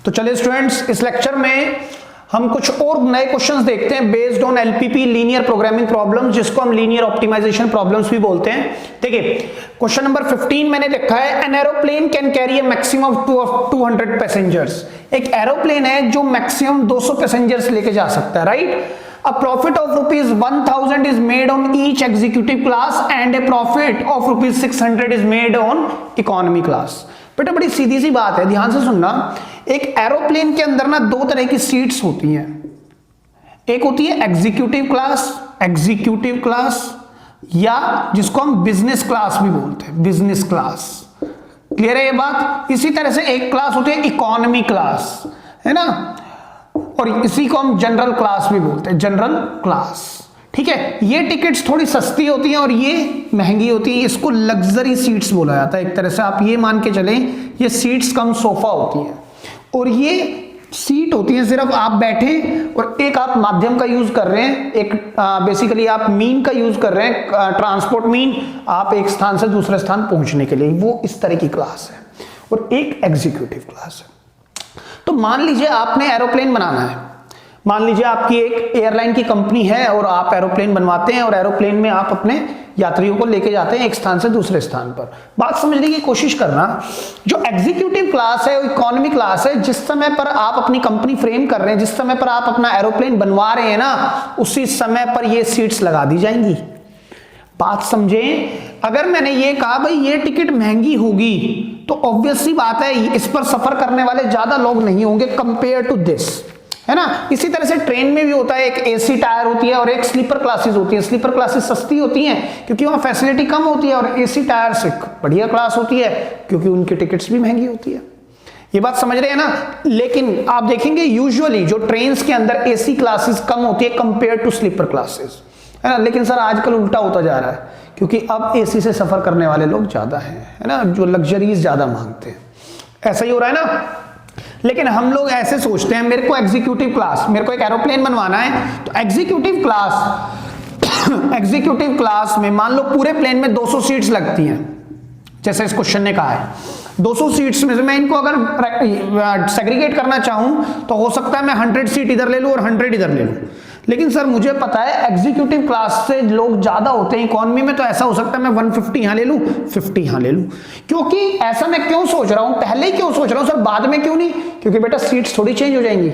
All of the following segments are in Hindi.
तो चलिए स्टूडेंट्स, इस लेक्चर में हम कुछ और नए क्वेश्चंस देखते हैं based on LPP, linear programming problems, जिसको हम लीनियर ऑप्टिमाइजेशन प्रॉब्लम्स भी बोलते हैं। देखिए क्वेश्चन नंबर 15 मैंने लिखा है, an aeroplane can carry A maximum of 200 passengers. एक एरोप्लेन है जो मैक्सिमम 200 पैसेंजर्स लेके जा सकता है, right. A profit of rupees 1000 is made on each executive class and a profit of rupees 600 is made on economy class। बेटा बड़ी सीधी सी बात है, ध्यान से सुनना। एक एरोप्लेन के अंदर ना दो तरह की सीट्स होती हैं, एक होती है एग्जीक्यूटिव क्लास या जिसको हम बिजनेस क्लास भी बोलते हैं, बिजनेस क्लास। क्लियर है ये बात। इसी तरह से एक क्लास होती है इकोनॉमी क्लास, है ना, और इसी को हम जनरल क्लास भी बोलते हैं, जनरल क्लास। ठीक है, ये टिकट्स थोड़ी सस्ती होती हैं और ये महंगी होती है। इसको लग्जरी सीट्स बोला जाता है। एक तरह से आप ये मान के चलें, ये सीट्स कम सोफा होती हैं और ये सीट होती है सिर्फ आप बैठे और एक आप माध्यम का यूज कर रहे हैं, एक बेसिकली आप मीन का यूज कर रहे हैं, ट्रांसपोर्ट मीन, आप एक स्थान से दूसरे स्थान पहुंचने के लिए, वो इस तरह की क्लास है। और एक एग्जीक्यूटिव क्लास है। तो मान लीजिए आपने एरोप्लेन बनाना है, मान लीजिए आपकी एक एयरलाइन की कंपनी है और आप एरोप्लेन बनवाते हैं और एरोप्लेन में आप अपने यात्रियों को लेके जाते हैं एक स्थान से दूसरे स्थान पर। बात समझने की कोशिश करना, जो एग्जीक्यूटिव क्लास है, इकोनॉमी क्लास है, जिस समय पर आप अपनी कंपनी फ्रेम कर रहे हैं, जिस समय पर आप अपना एरोप्लेन बनवा रहे हैं ना, उसी समय पर ये सीट्स लगा दी जाएंगी। बात समझें, अगर मैंने ये कहा भाई ये टिकट महंगी होगी तो ऑब्वियस सी बात है इस पर सफर करने वाले ज्यादा लोग नहीं होंगे कंपेयर टू दिस, है ना। इसी तरह से ट्रेन में भी होता है, एक एसी टायर होती है और एक स्लीपर क्लासेस होती है। स्लीपर क्लासेस सस्ती होती हैं क्योंकि वहां फैसिलिटी कम होती है, और एसी टायर से बढ़िया क्लास होती है क्योंकि उनकी टिकट्स भी महंगी होती है। ये बात समझ रहे हैं ना। लेकिन आप देखेंगे यूजुअली जो ट्रेन के अंदर एसी क्लासेस कम होती है कंपेयर टू स्लीपर क्लासेस, है ना। लेकिन सर आजकल उल्टा होता जा रहा है क्योंकि अब एसी से सफर करने वाले लोग ज्यादा हैं, है ना, जो लग्जरीज ज्यादा मांगते हैं। ऐसा ही हो रहा है ना। लेकिन हम लोग ऐसे सोचते हैं, मेरे को एग्जीक्यूटिव क्लास, मेरे को एक एरोप्लेन बनवाना है, तो एग्जीक्यूटिव क्लास में मान लो पूरे प्लेन में 200 सीट्स लगती हैं, जैसे इस क्वेश्चन ने कहा है 200 सीट्स में से मैं इनको अगर सेग्रीगेट करना चाहूं तो हो सकता है मैं 100 सीट इधर ले लूं और 100 इधर ले लूं। लेकिन सर मुझे पता है एग्जीक्यूटिव क्लास से लोग ज्यादा होते हैं इकोनॉमी में, तो ऐसा हो सकता है मैं 150 यहां ले लूं, 50 यहां ले लूं। क्योंकि ऐसा मैं क्यों सोच रहा हूं, पहले ही क्यों सोच रहा हूं सर, बाद में क्यों नहीं? क्योंकि बेटा सीट्स थोड़ी चेंज हो जाएंगी।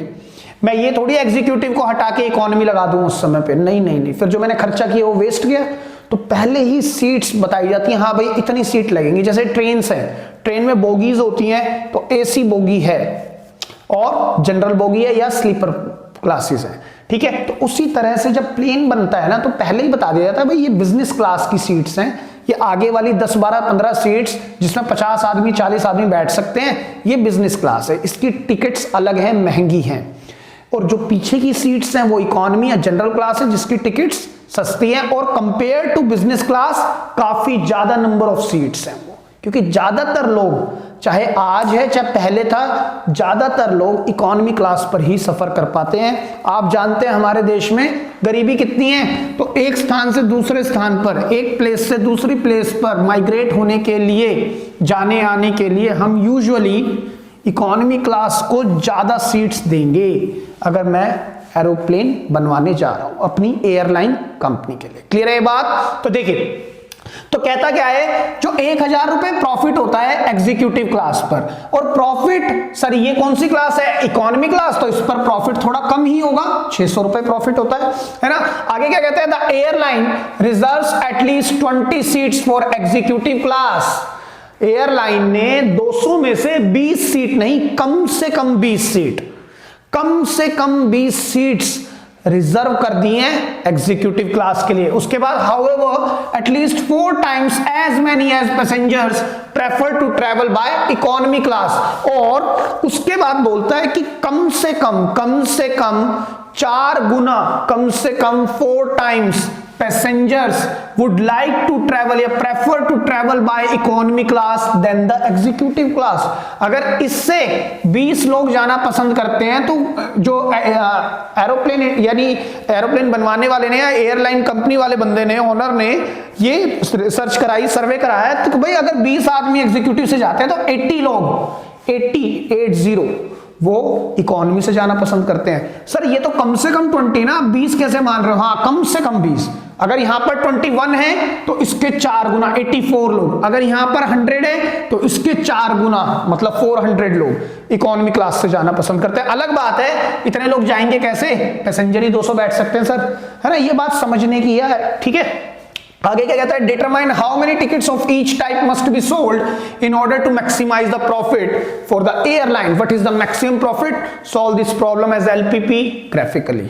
मैं ये थोड़ी एग्जीक्यूटिव को हटा के इकोनॉमी लगा दूं उस समय पे, नहीं, फिर जो मैंने खर्चा किया वो वेस्ट गया। तो पहले ही सीट्स बताई जाती हैं, हाँ भाई इतनी सीट लगेंगी। जैसे ट्रेन है, ट्रेन में बोगीज होती हैं, तो एसी बोगी है और जनरल बोगी है या स्लीपर क्लासेस है, ठीक है। तो उसी तरह से जब प्लेन बनता है ना, तो पहले ही बता दिया जाता है भाई ये बिजनेस क्लास की सीट्स हैं, ये आगे वाली 10, 12, 15 सीट्स जिसमें 50 आदमी 40 आदमी बैठ सकते हैं, ये बिजनेस क्लास है, इसकी टिकट्स अलग हैं, महंगी हैं। और जो पीछे की सीट्स हैं वो इकोनॉमी या जनरल क्लास है जिसकी टिकट्स सस्ती है और कंपेयर टू बिजनेस क्लास काफी ज्यादा नंबर ऑफ सीट्स हैं वो, क्योंकि ज्यादातर लोग, चाहे आज है चाहे पहले था, ज्यादातर लोग इकोनॉमी क्लास पर ही सफर कर पाते हैं। आप जानते हैं हमारे देश में गरीबी कितनी है, तो एक स्थान से दूसरे स्थान पर, एक प्लेस से दूसरी प्लेस पर माइग्रेट होने के लिए, जाने आने के लिए हम यूजुअली इकोनॉमी क्लास को ज्यादा सीट्स देंगे अगर मैं एरोप्लेन बनवाने जा रहा हूं अपनी एयरलाइन कंपनी के लिए। क्लियर है ये बात। तो देखिए, तो कहता क्या है, जो 1000 रुपए प्रॉफिट होता है एग्जीक्यूटिव क्लास पर, और प्रॉफिट सर ये कौन सी क्लास है, इकोनॉमी क्लास, तो इस पर प्रॉफिट थोड़ा कम ही होगा, 600 रुपए प्रॉफिट होता है ना। आगे क्या कहते हैं, the airline reserves at least 20 seats for executive class. Airline ने 200 में से 20 सीट नहीं, कम से कम 20 सीट, कम से कम 20 सीट्स रिजर्व कर दी हैं एग्जीक्यूटिव क्लास के लिए। उसके बाद however at least 4 times as many as passengers prefer to travel by economy class. और उसके बाद बोलता है कि कम से कम 4 गुना, कम से कम 4 times passengers would like to travel या prefer to travel by economy class then the executive class. अगर इससे 20 लोग जाना पसंद करते हैं तो जो एरोप्लेन यानी एरोप्लेन बनवाने वाले ने या एयरलाइन कंपनी वाले बंदे ने, ओनर ने ये सर्च कराई, सर्वे कराया, तो भाई अगर 20 आदमी एग्जीक्यूटिव से जाते हैं तो 80 लोग 80 वो इकोनॉमी से जाना पसंद करते हैं। सर ये तो कम से कम 20 ना, 20 कैसे मान रहे हो? हाँ कम से कम 20। अगर यहां पर 21 है तो इसके 4 गुना 84 लोग, अगर यहां पर 100 है तो इसके 4 गुना मतलब 400 लोग इकोनॉमी क्लास से जाना पसंद करते हैं। अलग बात है इतने लोग जाएंगे कैसे, पैसेंजर ही 200 बैठ सकते हैं सर, है ना, ये बात समझने की है, ठीक है। आगे क्या कहता है, determine how many tickets of each type must be sold in order to maximise the profit for the airline, what is the maximum profit, solve this problem as LPP graphically.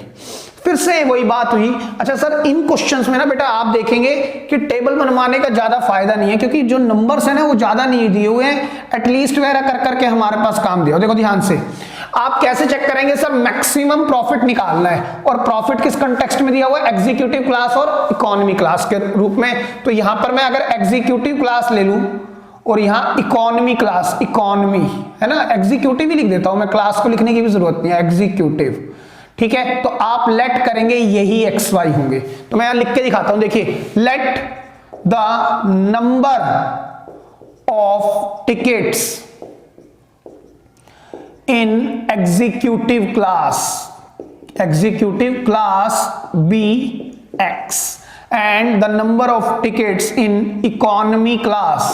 फिर से वही बात हुई। अच्छा सर इन क्वेश्चंस में ना बेटा आप देखेंगे कि टेबल बनवाने का ज्यादा फायदा नहीं है, क्योंकि जो नंबर्स है ना वो ज्यादा नहीं दिए हुए हैं, एटलीस्ट वगैरह कर करके हमारे पास काम दिया। देखो ध्यान से आप कैसे चेक करेंगे सर, मैक्सिमम प्रॉफिट निकालना है, और प्रॉफिट किस कंटेक्स्ट में दिया हुआ है, एग्जीक्यूटिव क्लास और इकोनॉमी क्लास के रूप में। तो यहां पर मैं अगर एग्जीक्यूटिव क्लास ले लूं और यहां इकोनॉमी क्लास, इकोनॉमी है ना, एग्जीक्यूटिव ही लिख देता हूं मैं, क्लास को लिखने की भी जरूरत नहीं है, एग्जीक्यूटिव, ठीक है। तो आप लेट करेंगे यही एक्स वाई होंगे। तो मैं यहां लिख के दिखाता हूं, देखिए let the number of tickets in executive class be x and the number of tickets in economy class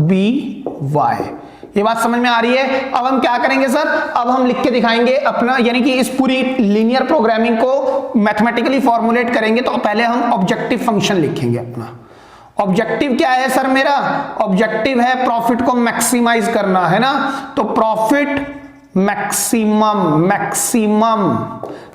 be y। ये बात समझ में आ रही है। अब हम क्या करेंगे सर, अब हम लिख के दिखाएंगे अपना, यानी कि इस पूरी लीनियर प्रोग्रामिंग को मैथमेटिकली फॉर्मुलेट करेंगे। तो पहले हम ऑब्जेक्टिव फंक्शन लिखेंगे अपना। ऑब्जेक्टिव क्या है सर मेरा, ऑब्जेक्टिव है प्रॉफिट को मैक्सिमाइज करना, है ना, तो प्रॉफिट मैक्सिमम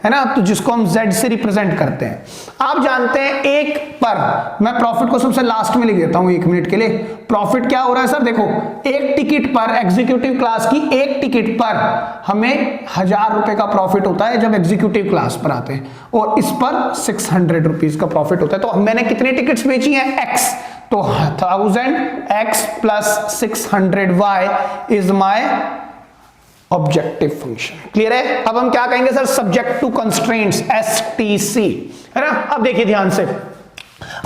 है ना, तो जिसको हम z से रिप्रेजेंट करते हैं। आप जानते हैं एक पर, मैं प्रॉफिट को सबसे लास्ट में लिख देता हूं 1 मिनट के लिए। प्रॉफिट क्या हो रहा है सर, देखो एक टिकट पर, एग्जीक्यूटिव क्लास की एक टिकट पर हमें 1000 रुपए का प्रॉफिट होता है जब एग्जीक्यूटिव क्लास पर आते हैं, और इस पर 600 रुपीज का प्रॉफिट होता है। तो मैंने कितनी टिकट्स बेची हैं, x, तो 1000x plus 600y is my objective function. Clear है। अब हम क्या कहेंगे sir, subject to constraints STC, है ना। अब देखिए ध्यान से,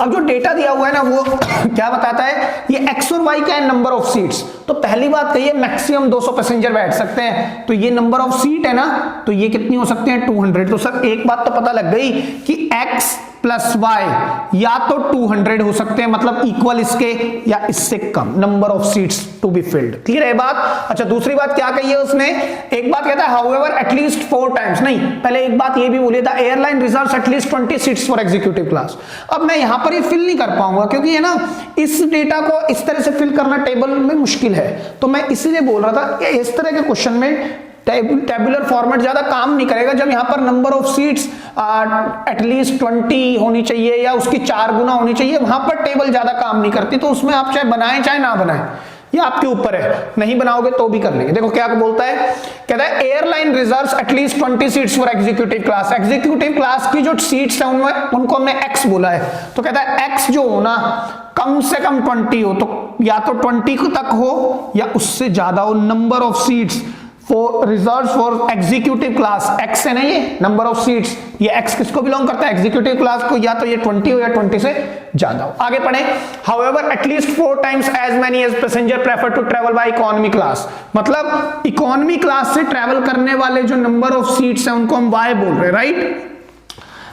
अब जो डेटा दिया हुआ है ना वो क्या बताता है, ये x और y क्या है, नंबर ऑफ सीट्स। तो पहली बात कहिए मैक्सिमम 200 पैसेंजर बैठ सकते हैं, तो ये नंबर ऑफ सीट है ना, तो ये कितनी हो सकते हैं, 200। तो सर एक बात तो पता लग गई कि x प्लस y या तो 200 हो सकते हैं, मतलब इक्वल इसके या इससे कम, number of seats to be filled. Clear है बात। अच्छा दूसरी बात क्या कही है उसने, एक बात कहता है हाउएवर एटलीस्ट 4 टाइम्स, नहीं पहले एक बात ये भी बोली था, airline reserves at least 20 seats for executive class. अब मैं यहां पर ये फिल नहीं कर पाऊंगा, क्योंकि है ना इस डेटा को इस तरह से फिल करना टेबल में मुश्किल है। तो मैं इसीलिए बोल रहा था कि इस तरह के क्वेश्चन में टेबुलर फॉर्मेट ज्यादा काम नहीं करेगा, जब यहां पर नंबर ऑफ सीट्स एटलीस्ट 20 होनी चाहिए या उसकी 4 गुना होनी चाहिए, वहां पर टेबल ज्यादा काम नहीं करती। तो उसमें आप चाहे बनाएं चाहे ना बनाएं, ये आपके ऊपर है, नहीं बनाओगे तो भी कर लेंगे। देखो क्या बोलता है, कहता है airline reserves at least 20 seats for executive class. Executive class की जो सीट्स हैं उनमें उनको हमने x बोला है, तो कहता है x जो हो ना कम से कम 20 हो, तो या तो 20 तक हो या उससे ज्यादा हो। Number of seats for reserves for executive class, x है ना ये नंबर ऑफ सीट्स, ये x किसको बिलोंग करता है, एग्जीक्यूटिव क्लास को, या तो ये 20 हो या 20 से ज्यादा हो। आगे पढ़े, however at least 4 times as many as passenger prefer to travel by economy class, मतलब इकोनॉमी क्लास से ट्रेवल करने वाले जो नंबर ऑफ सीट्स हैं उनको हम y बोल रहे हैं, राइट।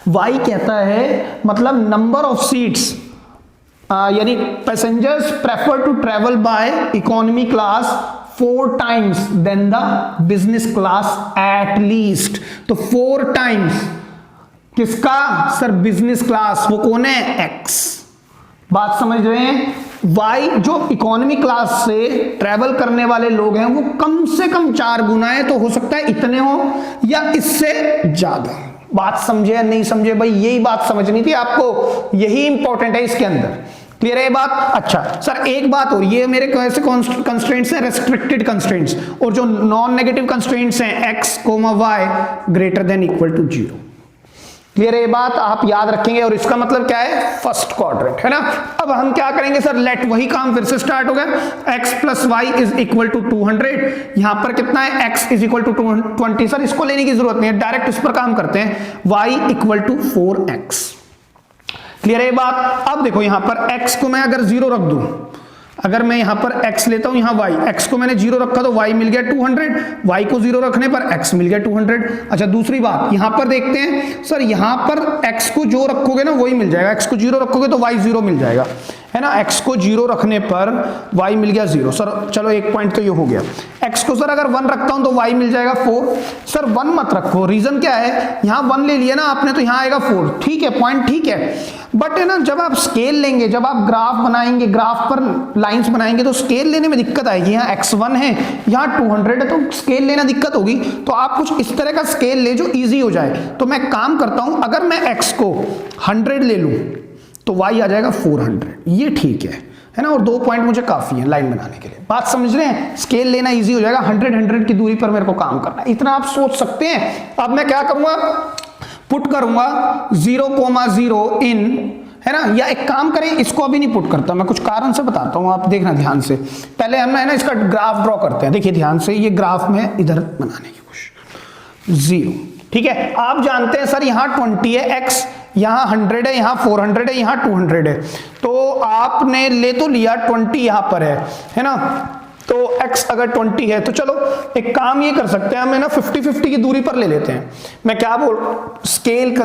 y कहता है मतलब नंबर ऑफ सीट्स, यानी passengers prefer to travel by economy class 4 times than the business class at least. तो 4 टाइम्स किसका सर, बिजनेस क्लास, वो कौन है, x। बात समझ रहे हैं। y जो इकोनॉमी क्लास से ट्रेवल करने वाले लोग हैं वो कम से कम 4 गुना है, तो हो सकता है इतने हो या इससे ज्यादा। बात समझे या नहीं समझे भाई, यही बात समझनी थी आपको, यही इंपॉर्टेंट है इसके अंदर। क्लियर है ये बात। अच्छा सर एक बात और, ये मेरे कैसे कंस्ट्रेंट्स हैं, रेस्ट्रिक्टेड कंस्ट्रेंट्स, और जो नॉन नेगेटिव कंस्ट्रेंट्स हैं x, y greater than equal to 0। Clear है ये बात, आप याद रखेंगे, और इसका मतलब क्या है, फर्स्ट क्वाड्रेंट, है ना। अब हम क्या करेंगे सर, लेट, वही काम फिर से स्टार्ट हो गया, x plus y is equal to 200। यहां पर कितना है, x is equal to 20। Sir इसको लेने की जरूरत नहीं है, डायरेक्ट इस पर काम करते हैं, y equal to 4x। Clear है ये बात। अब देखो यहां पर x को मैं अगर 0 रख दूं, अगर मैं यहां पर x लेता हूं, यहां y, x को मैंने 0 रखा तो y मिल गया 200, y को 0 रखने पर x मिल गया 200। अच्छा दूसरी बात यहां पर देखते हैं सर, यहां पर x को जो रखोगे ना वही मिल जाएगा, x को 0 रखोगे तो y 0 मिल जाएगा, है ना। x को 0 रखने पर y मिल गया 0। सर चलो एक पॉइंट तो ये हो गया। x को सर अगर 1 रखता हूं तो y मिल जाएगा 4। सर 1 मत रखो, रीजन क्या है, यहां 1 ले लिया ना आपने तो यहां आएगा 4। ठीक है, पॉइंट ठीक है, बट है ना जब आप स्केल लेंगे, जब आप ग्राफ बनाएंगे, ग्राफ पर लाइंस बनाएंगे तो स्केल लेने में दिक्कत आएगी। यहाँ x1 है, यहाँ 200 है, तो स्केल लेना दिक्कत होगी। तो आप कुछ इस तरह का स्केल ले जो इजी हो जाए। तो मैं काम करता हूं, अगर मैं x को 100 ले लूं तो y आ जाएगा 400, ये ठीक है ना। और 2 पॉइंट मुझे काफी है लाइन बनाने के लिए। बात समझ रहे हैं, स्केल लेना इजी हो जाएगा। 100 की दूरी पर मेरे को काम करना है, इतना आप सोच सकते हैं। अब मैं क्या करूंगा, पुट करूंगा 0,0 इन, है ना, या एक काम करें इसको अभी नहीं पुट करता, मैं कुछ कारण से बताता हूं, आप देखना ध्यान से। पहले हम है ना इसका ग्राफ ड्रॉ करते हैं। देखिए ध्यान से, ये ग्राफ में इधर बनाने की कोशिश, 0, ठीक है। आप जानते हैं सर यहाँ 20 है x, यहाँ 100 है, यहाँ 400 है, यहाँ 200 है। तो आपने ले तो लिया 20 यहाँ पर है ना। तो x अगर 20 है तो चलो एक काम ये कर सकते हैं, हम है ना 50-50 की दूरी पर ले लेते हैं। मैं क्या बोल, स्केल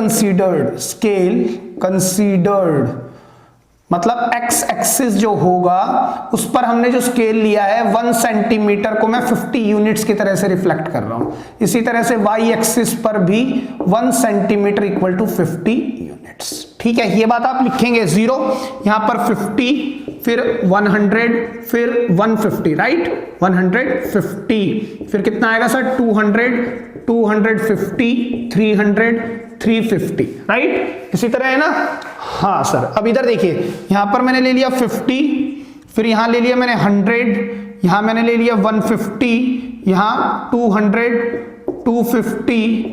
कंसीडर्ड मतलब x एक्सिस जो होगा उस पर हमने जो स्केल लिया है 1 सेंटीमीटर को मैं 50 यूनिट्स की तरह से रिफ्लेक्ट कर रहा हूं। इसी तरह से y एक्सिस पर भी 1 सेंटीमीटर इक्वल टू 50 यूनिट्स। ठीक है, ये बात आप लिखेंगे। 0 यहां पर 50, फिर 100, फिर 150, राइट, 150, फिर कितना आएगा सर 200, 250, 300, 350, राइट। इसी तरह है ना। हाँ सर, अब इधर देखिए, यहां पर मैंने ले लिया 50, फिर यहां ले लिया मैंने 100, यहां मैंने ले लिया 150, यहां 200, 250,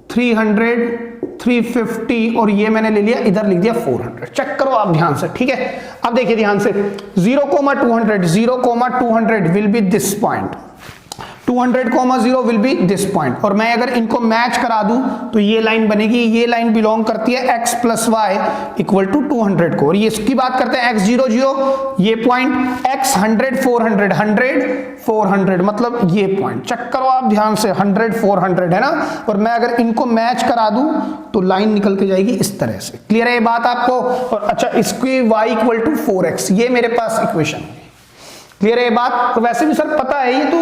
300, 350, और ये मैंने ले लिया इधर लिख दिया 400। चेक करो आप ध्यान से, ठीक है। अब देखिए ध्यान से, 0,200 will be this point, 200,0 will be this point. और मैं अगर इनको मैच करा दूं तो ये लाइन बनेगी। ये लाइन बिलोंग करती है x plus y equal to 200 को, और ये इसकी बात करते हैं x 0 0, ये पॉइंट, x 100 400 100 400, मतलब ये पॉइंट। चेक करो आप ध्यान से, 100 400 है ना। और मैं अगर इनको मैच करा दूं तो लाइन निकल के जाएगी इस तरह से। क्लियर है ये बात आपको। और अच्छा, इसकी y इक्वल टू 4x, ये मेरे पास इक्वेशन। क्लियर है ये बात। तो वैसे भी सर पता है ये तो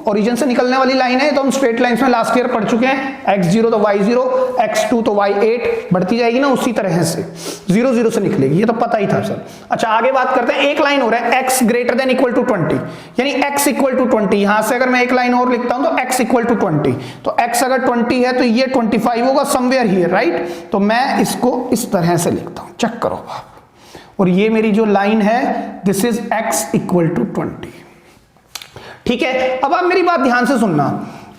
ओरिजिन से निकलने वाली लाइन है, तो हम स्ट्रेट लाइंस में लास्ट ईयर पढ़ चुके हैं। x0 तो y0, x2 तो y8, बढ़ती जाएगी ना उसी तरह से, 0 0 से निकलेगी, ये तो पता ही था सर। अच्छा आगे बात करते हैं, एक लाइन हो रहा है x greater than equal to 20, यानी x इक्वल टू 20। यहां से अगर मैं एक लाइन और लिखता हूं तो x इक्वल टू 20, तो x अगर 20 है तो ये 25 होगा समवेयर हियर, राइट। तो मैं इसको इस तरह से लिखता हूं, चेक करो आप। और ये मेरी जो लाइन है this is x equal to 20। ठीक है, अब आप मेरी बात ध्यान से सुनना।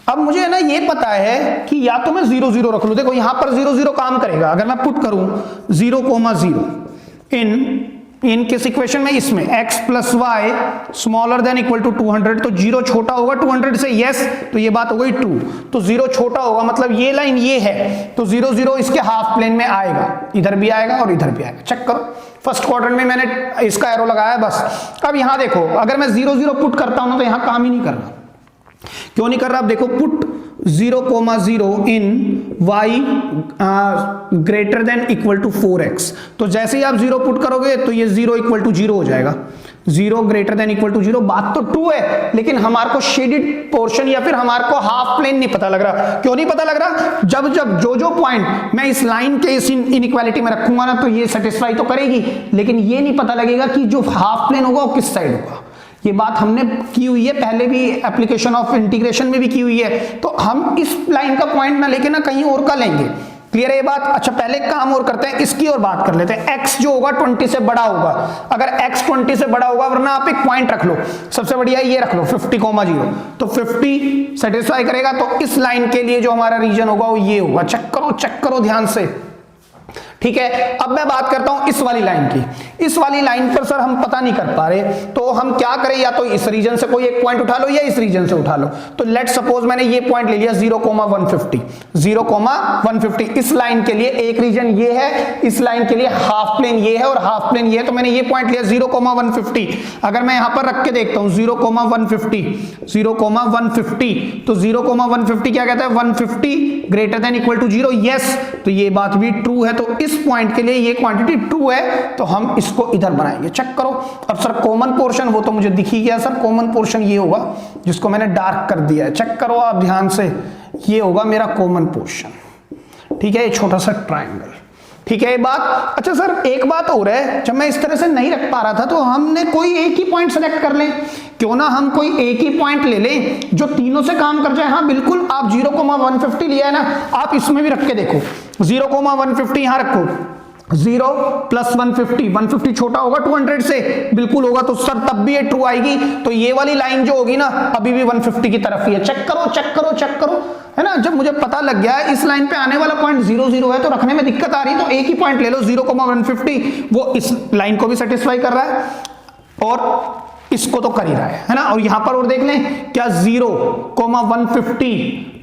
अब मुझे है ना ये पता है कि या तो मैं 0 0 रख लूं, देखो यहां पर 0 0 काम करेगा। अगर मैं पुट करूं 0,0 इन किस इक्वेशन में, इसमें x plus y smaller than equal to 200, तो 0 छोटा होगा 200 से, यस, तो ये बात हो गई 2, तो 0 छोटा होगा, मतलब ये लाइन ये है, तो 0 0 इसके हाफ प्लेन में आएगा, इधर भी आएगा और इधर भी आएगा। चेक करो, फर्स्ट क्वाड्रेंट में मैंने इसका एरो लगाया बस। अब यहां देखो, अगर मैं 0 0 पुट करता हूं ना तो यहां काम ही नहीं कर रहा। क्यों नहीं कर रहा? आप देखो, put 0,0 in y greater than equal to 4x, तो जैसे ही आप 0 पुट करोगे तो ये 0 इक्वल टू 0 हो जाएगा। 0 ग्रेटर देन इक्वल टू 0, बात तो ट्रू है, लेकिन हमारे को शेडेड पोर्शन या फिर हमारे को हाफ प्लेन नहीं पता लग रहा। क्यों नहीं पता लग रहा? जब जो पॉइंट मैं इस लाइन के इस इनइक्वालिटी में रखूंगा ना तो ये सेटिस्फाई तो करेगी, लेकिन ये नहीं पता लगेगा कि जो हाफ प्लेन होगा वो किस साइड होगा। ये बात हमने की हुई है पहले भी, एप्लीकेशन ऑफ इंटीग्रेशन में भी की हुई है। तो हम इस लाइन का पॉइंट ना लेके ना कहीं और का लेंगे। क्लियर है ये बात? अच्छा पहले काम और करते हैं, इसकी और बात कर लेते हैं। x जो होगा 20 से बड़ा होगा, अगर x 20 से बड़ा होगा, वरना आप एक पॉइंट रख लो, सबसे बढ़िया ये रख लो 50,0, तो 50 सेटिस्फाई करेगा। तो इस लाइन के लिए जो हमारा रीजन होगा वो ये होगा। चेक करो ध्यान से, ठीक है, अब मैं बात करता हूं इस वाली लाइन की। इस वाली लाइन पर सर हम पता नहीं कर पा रहे, तो हम क्या करें, या तो इस रीजन से कोई एक पॉइंट उठा लो या इस रीजन से उठा लो। तो लेट सपोज मैंने ये पॉइंट ले लिया 0,150, 0,150। इस लाइन के लिए एक रीजन ये है, इस लाइन के लिए हाफ प्लेन ये है और हाफ प्लेन ये है, तो मैंने ये पॉइंट लिया 0,150। अगर मैं यहां पर रख के देखता हूं 0,150, 0,150, तो 0,150 क्या कहता है, 150 greater than equal to 0, yes, तो ये बात भी ट्रू है। तो इस पॉइंट के लिए ये क्वांटिटी ट्रू है, तो हम इसको इधर बनाएंगे। चेक करो। अब सर कॉमन पोर्शन वो तो मुझे दिख ही गया सर, कॉमन पोर्शन ये होगा जिसको मैंने डार्क कर दिया है। चेक करो आप ध्यान से, ये होगा मेरा कॉमन पोर्शन। ठीक है, ये छोटा सा ट्राइंगल। ठीक है ये बात। अच्छा सर एक बात और है, जब मैं इस तरह से नहीं रख पा रहा था तो हमने कोई एक ही पॉइंट सेलेक्ट कर लें, क्यों ना हम कोई एक ही पॉइंट ले लें जो तीनों से काम कर जाए। हाँ बिल्कुल, आप 0,150 लिया है ना, आप इसमें भी रख के देखो, 0,150 यहां रखो, 0 प्लस 150, 150 छोटा होगा 200 से, बिल्कुल होगा, तो सर तब भी ये ट्रू आएगी। तो ये वाली लाइन जो होगी ना अभी भी 150 की तरफ ही है। चेक करो चेक करो चेक करो, है ना। जब मुझे पता लग गया है इस लाइन पे आने वाला पॉइंट 0, 0 है, तो रखने में दिक्कत आ रही, तो एक ही पॉइंट ले लो 0,150, वो इस लाइन को भी सेटिस्फाई कर रहा है और इसको तो कर ही रहा है ना। और यहां पर और देख लें क्या 0,150,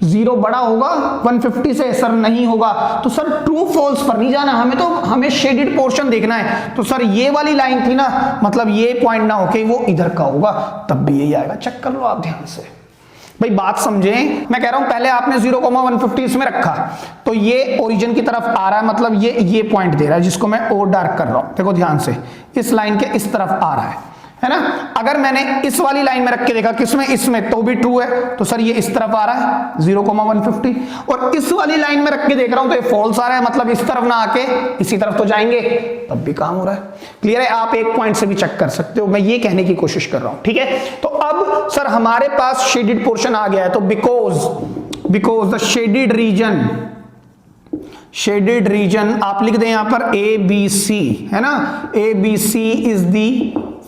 0 बड़ा होगा 150 से, सर नहीं होगा। तो सर ट्रू फॉल्स पर नहीं जाना हमें, तो हमें शेडेड पोर्शन देखना है। तो सर ये वाली लाइन थी ना, मतलब ये पॉइंट ना होके वो इधर का होगा, तब भी यही आएगा। चेक कर लो आप ध्यान से भाई, बात समझें। मैं कह रहा हूं पहले आपने 0,150 इसमें रखा, तो ये ओरिजिन की तरफ आ रहा है, मतलब ये पॉइंट दे रहा है जिसको मैं और डार्क कर रहा हूं। देखो ध्यान से, इस लाइन के इस तरफ आ रहा है ना। अगर मैंने इस वाली लाइन में रख के देखा किसमें, इसमें, तो भी ट्रू है। तो सर ये इस तरफ आ रहा है 0,150, और इस वाली लाइन में रख के देख रहा हूं तो ये फॉल्स आ रहा है, मतलब इस तरफ ना आके इसी तरफ तो जाएंगे, तब भी काम हो रहा है। क्लियर है, आप एक पॉइंट से भी चेक कर सकते हो, मैं ये कहने की कोशिश कर रहा हूं। ठीक है, तो अब सर हमारे पास शेडेड पोर्शन आ गया है, तो बिकॉज द शेडेड रीजन आप लिख दें यहां पर ABC, है ना। ABC is the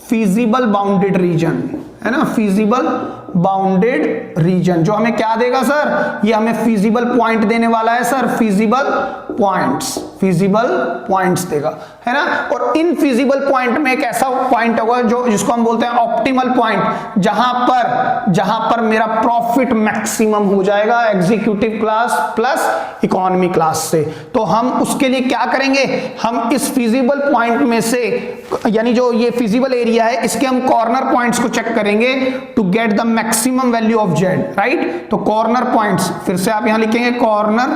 feasible bounded reason, है ना, फीजिबल बाउंडेड रीजन। जो हमें क्या देगा सर, ये हमें फीजिबल पॉइंट देने वाला है सर, फीजिबल पॉइंट्स देगा, है ना। और इन फीजिबल पॉइंट में एक ऐसा पॉइंट होगा जो जिसको हम बोलते हैं ऑप्टिमल पॉइंट, जहां पर मेरा प्रॉफिट मैक्सिमम हो जाएगा executive class plus economy class से। तो हम उसके लिए क्या करेंगे, हम इस फीजिबल पॉइंट में से, यानी जो ये फीजिबल एरिया है, इसके हम कॉर्नर पॉइंट्स को चेक करेंगे to get the maximum value of z, right. तो कॉर्नर पॉइंट्स, फिर से आप यहां लिखेंगे कॉर्नर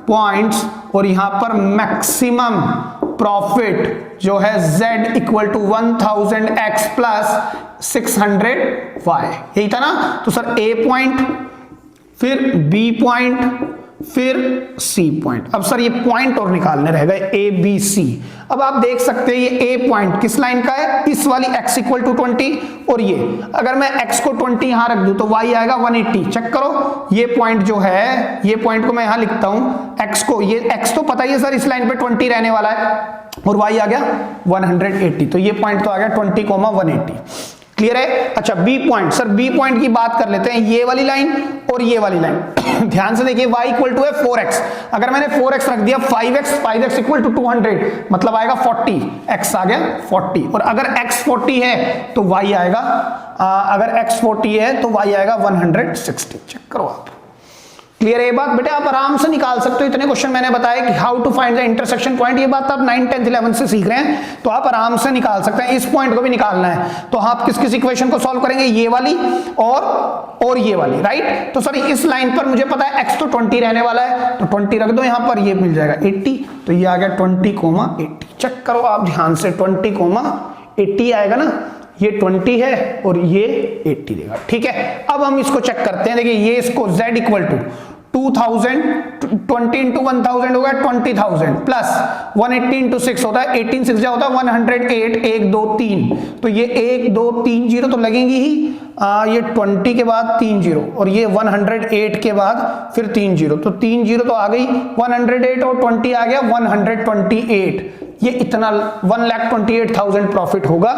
पॉइंट्स, और यहां पर मैक्सिमम प्रॉफिट जो है z equal to 1000x plus 600y, यही था ना। तो सर A पॉइंट, फिर B पॉइंट, फिर C पॉइंट। अब सर ये पॉइंट और निकालने रह गए ABC। अब आप देख सकते हैं ये A पॉइंट किस लाइन का है, इस वाली x इक्वल टू 20, और ये अगर मैं x को 20 यहां रख दूं तो y आएगा 180। चेक करो, ये पॉइंट जो है, ये पॉइंट को मैं यहां लिखता हूं, x को, ये x तो पता ही है सर इस लाइन पे 20 रहने वाला है, और y आ गया 180, तो ये पॉइंट तो आ गया 20,180। क्लियर है। अच्छा B point, sir B point की बात कर लेते हैं, ये वाली लाइन और ये वाली लाइन। ध्यान से देखिए, y इक्वल टू है 4x, अगर मैंने 4x रख दिया 5x इक्वल टू 200, मतलब आएगा 40, x आ गया 40, और अगर x 40 है तो y आएगा, अगर x 40 है तो y आएगा 160। चेक करो आप। क्लियर है ये बात बेटे, आप आराम से निकाल सकते हो। इतने क्वेश्चन मैंने बताया कि how to find the intersection point, ये बात आप 9, 10, 11 से सीख रहे हैं, तो आप आराम से निकाल सकते हैं। इस पॉइंट को भी निकालना है तो आप किस किस इक्वेशन को सॉल्व करेंगे, ये वाली और ये वाली, राइट। तो सर इस लाइन पर मुझे पता है x तो 20 रहने वाला है, तो 20 रख दो यहां पर, ये मिल जाएगा 80, तो ये आ गया 20,80। चेक करो आप ध्यान से, 20,80 आएगा ना, ये 20 है और ये 80 देगा। ठीक है, अब हम इसको चेक करते हैं। देखिए ये इसको z इक्वल टू 2000, 20 इंटू 1000 होगा 20,000 प्लस 180 इंटू 6 होता है 18, 6 होता है 108, 1 2 3, तो ये 1 2 3 0 तो लगेंगी ही, ये 20 के बाद 3 0 और ये 108 के बाद फिर 3 0, तो 3 0 तो आ गई 108 और 20 आ गया 128। ये इतना 1,28,000 प्रॉफिट होगा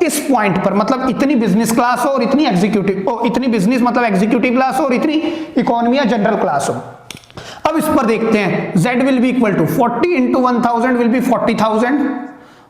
इस पॉइंट पर, मतलब इतनी बिजनेस क्लास हो और इतनी एग्जीक्यूटिव, इतनी बिजनेस मतलब एग्जीक्यूटिव क्लास हो और इतनी इकोनॉमी या जनरल क्लास हो। अब इस पर देखते हैं, z will be equal to 40 into 1000 will be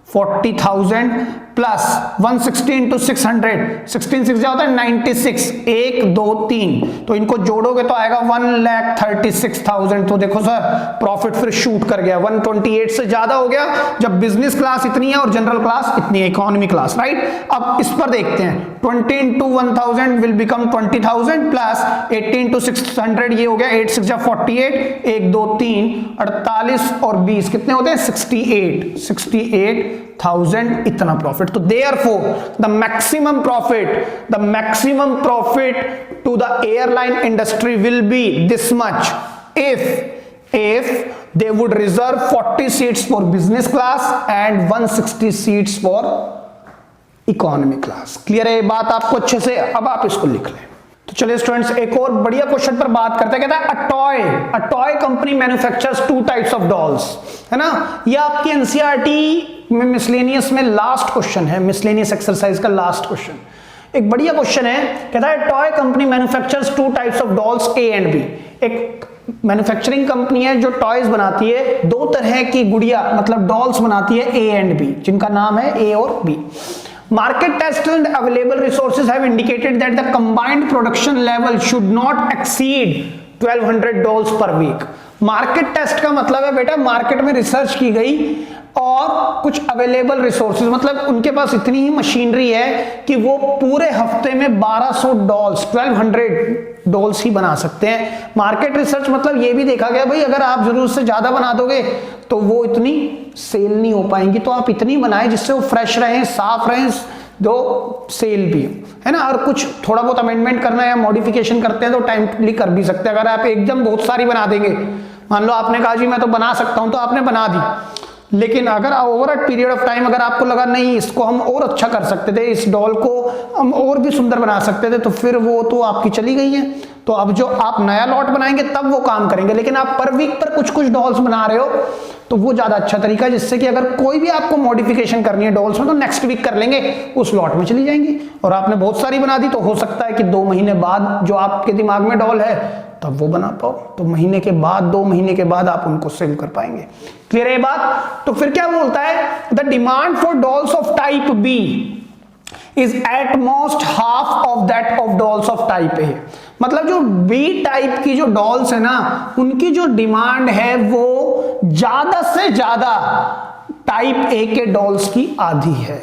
40,000 plus 160 into 600, 16 6 होता है 96, 1 2 3, तो इनको जोड़ोगे तो आएगा 1,36,000। तो देखो सर प्रॉफिट फिर शूट कर गया, 128 से ज्यादा हो गया जब बिजनेस क्लास इतनी है और जनरल क्लास इतनी है, इकोनॉमी क्लास, राइट। अब इस पर देखते हैं, 20 into 1000 will become 20,000 plus 80 into 600, ये हो गया 8 6 48, 1 2 3 48 और 20 कितने होते हैं 68,000 इतना प्रॉफिट। तो therefore the maximum profit to the airline industry will be this much if they would reserve 40 seats for business class and 160 seats for economy class। Clear है ये बात आपको अच्छे से? अब आप इसको लिख लें। तो चलिए स्टूडेंट्स एक और बढ़िया क्वेश्चन पर बात करते हैं। कहता है a toy company manufactures 2 types of dolls, है ना। ये आपकी एनसीईआरटी में मिसलेनियस में लास्ट क्वेश्चन है, मिसलेनियस एक्सरसाइज का लास्ट क्वेश्चन, एक बढ़िया क्वेश्चन है। कहता है toy company manufactures 2 types of dolls A and B. एक मैन्युफैक्चरिंग कंपनी है जो टॉयज बनाती है, 2 तरह की गुड़िया मतलब डॉल्स बनाती है ए एंड बी, जिनका नाम है ए और B. Market tests and available resources have indicated that the combined production level should not exceed 1200 dolls per week। Market test का मतलब है बेटा मार्केट में रिसर्च की गई और कुछ अवेलेबल रिसोर्सेज, मतलब उनके पास इतनी ही मशीनरी है कि वो पूरे हफ्ते में 1200 डॉल्स 1200 डॉल्स ही बना सकते हैं। मार्केट रिसर्च मतलब ये भी देखा गया भाई अगर आप जरूरत से ज्यादा बना दोगे तो वो इतनी सेल नहीं हो पाएंगी, तो आप इतनी बनाए जिससे वो फ्रेश रहें, साफ रहें, दो सेल भी है ना। और कुछ थोड़ा बहुत अमेंडमेंट करना है या मॉडिफिकेशन करते हैं तो टाइमली कर भी सकते हैं। अगर आप एकदम बहुत सारी बना देंगे, मान लो आपने कहा जी मैं तो बना सकता हूं, तो आपने बना दी, लेकिन अगर over a period of time अगर आपको लगा नहीं इसको हम और अच्छा कर सकते थे, इस डॉल को हम और भी सुंदर बना सकते थे, तो फिर वो तो आपकी चली गई है। तो अब जो आप नया लॉट बनाएंगे तब वो काम करेंगे, लेकिन आप पर वीक पर कुछ कुछ डॉल्स बना रहे हो तो वो ज्यादा अच्छा तरीका है, जिससे कि अगर कोई भी आपको मॉडिफिकेशन करनी है डॉल्स में तो नेक्स्ट वीक कर लेंगे, उस लॉट में चली जाएंगी। और आपने बहुत सारी बना दी तो हो सकता है कि 2 महीने बाद जो आपके दिमाग में डॉल है तब वो बना पाओ, तो महीने के बाद 2 महीने के बाद आप उनको सेल कर पाएंगे। क्लियर है ये बात? तो फिर क्या बोलता है, the demand for dolls of type B is at most half of that of dolls of type A. मतलब जो बी टाइप की जो डॉल्स है ना, उनकी जो डिमांड है वो ज्यादा से ज्यादा टाइप ए के डॉल्स की आधी है।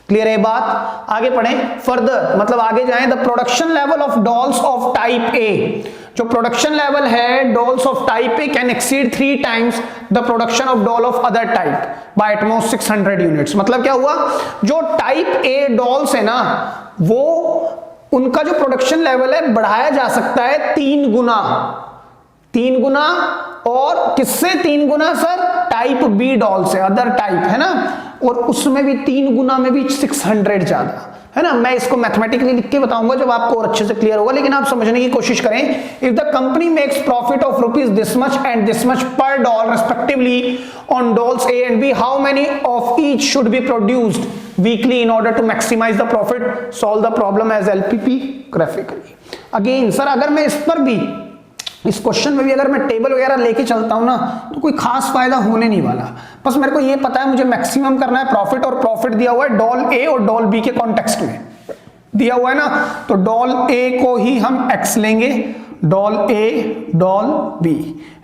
क्लियर है बात? आगे पढ़ें फर्दर, मतलब आगे जाएं। The production level of dolls of type A, जो प्रोडक्शन लेवल है dolls of type A can exceed 3 times the production of doll of other type by at most 600 units. मतलब क्या हुआ, जो टाइप ए डॉल्स है ना वो उनका जो प्रोडक्शन लेवल है बढ़ाया जा सकता है 3 गुना। 3 गुना, और किससे 3 गुना सर? टाइप बी डॉल से, अदर टाइप है ना, और उसमें भी 3 गुना में भी 600 ज्यादा, है ना। मैं इसको मैथमेटिकली लिख के बताऊंगा जब आपको और अच्छे से क्लियर होगा, लेकिन आप समझने की कोशिश करें। If the company makes profit of rupees this much and this much per doll respectively on dolls A and B, how many of each should be produced weekly in order to maximise the profit? Solve the problem as LPP graphically. Again sir अगर मैं इस पर भी, इस क्वेश्चन में भी अगर मैं टेबल वगैरह लेके चलता हूं ना तो कोई खास फायदा होने नहीं वाला। बस मेरे को ये पता है मुझे मैक्सिमम करना है प्रॉफिट, और प्रॉफिट दिया हुआ है डॉल ए और डॉल बी के कॉन्टेक्स्ट में दिया हुआ है ना, तो डॉल ए को ही हम एक्स लेंगे, डॉल ए डॉल बी,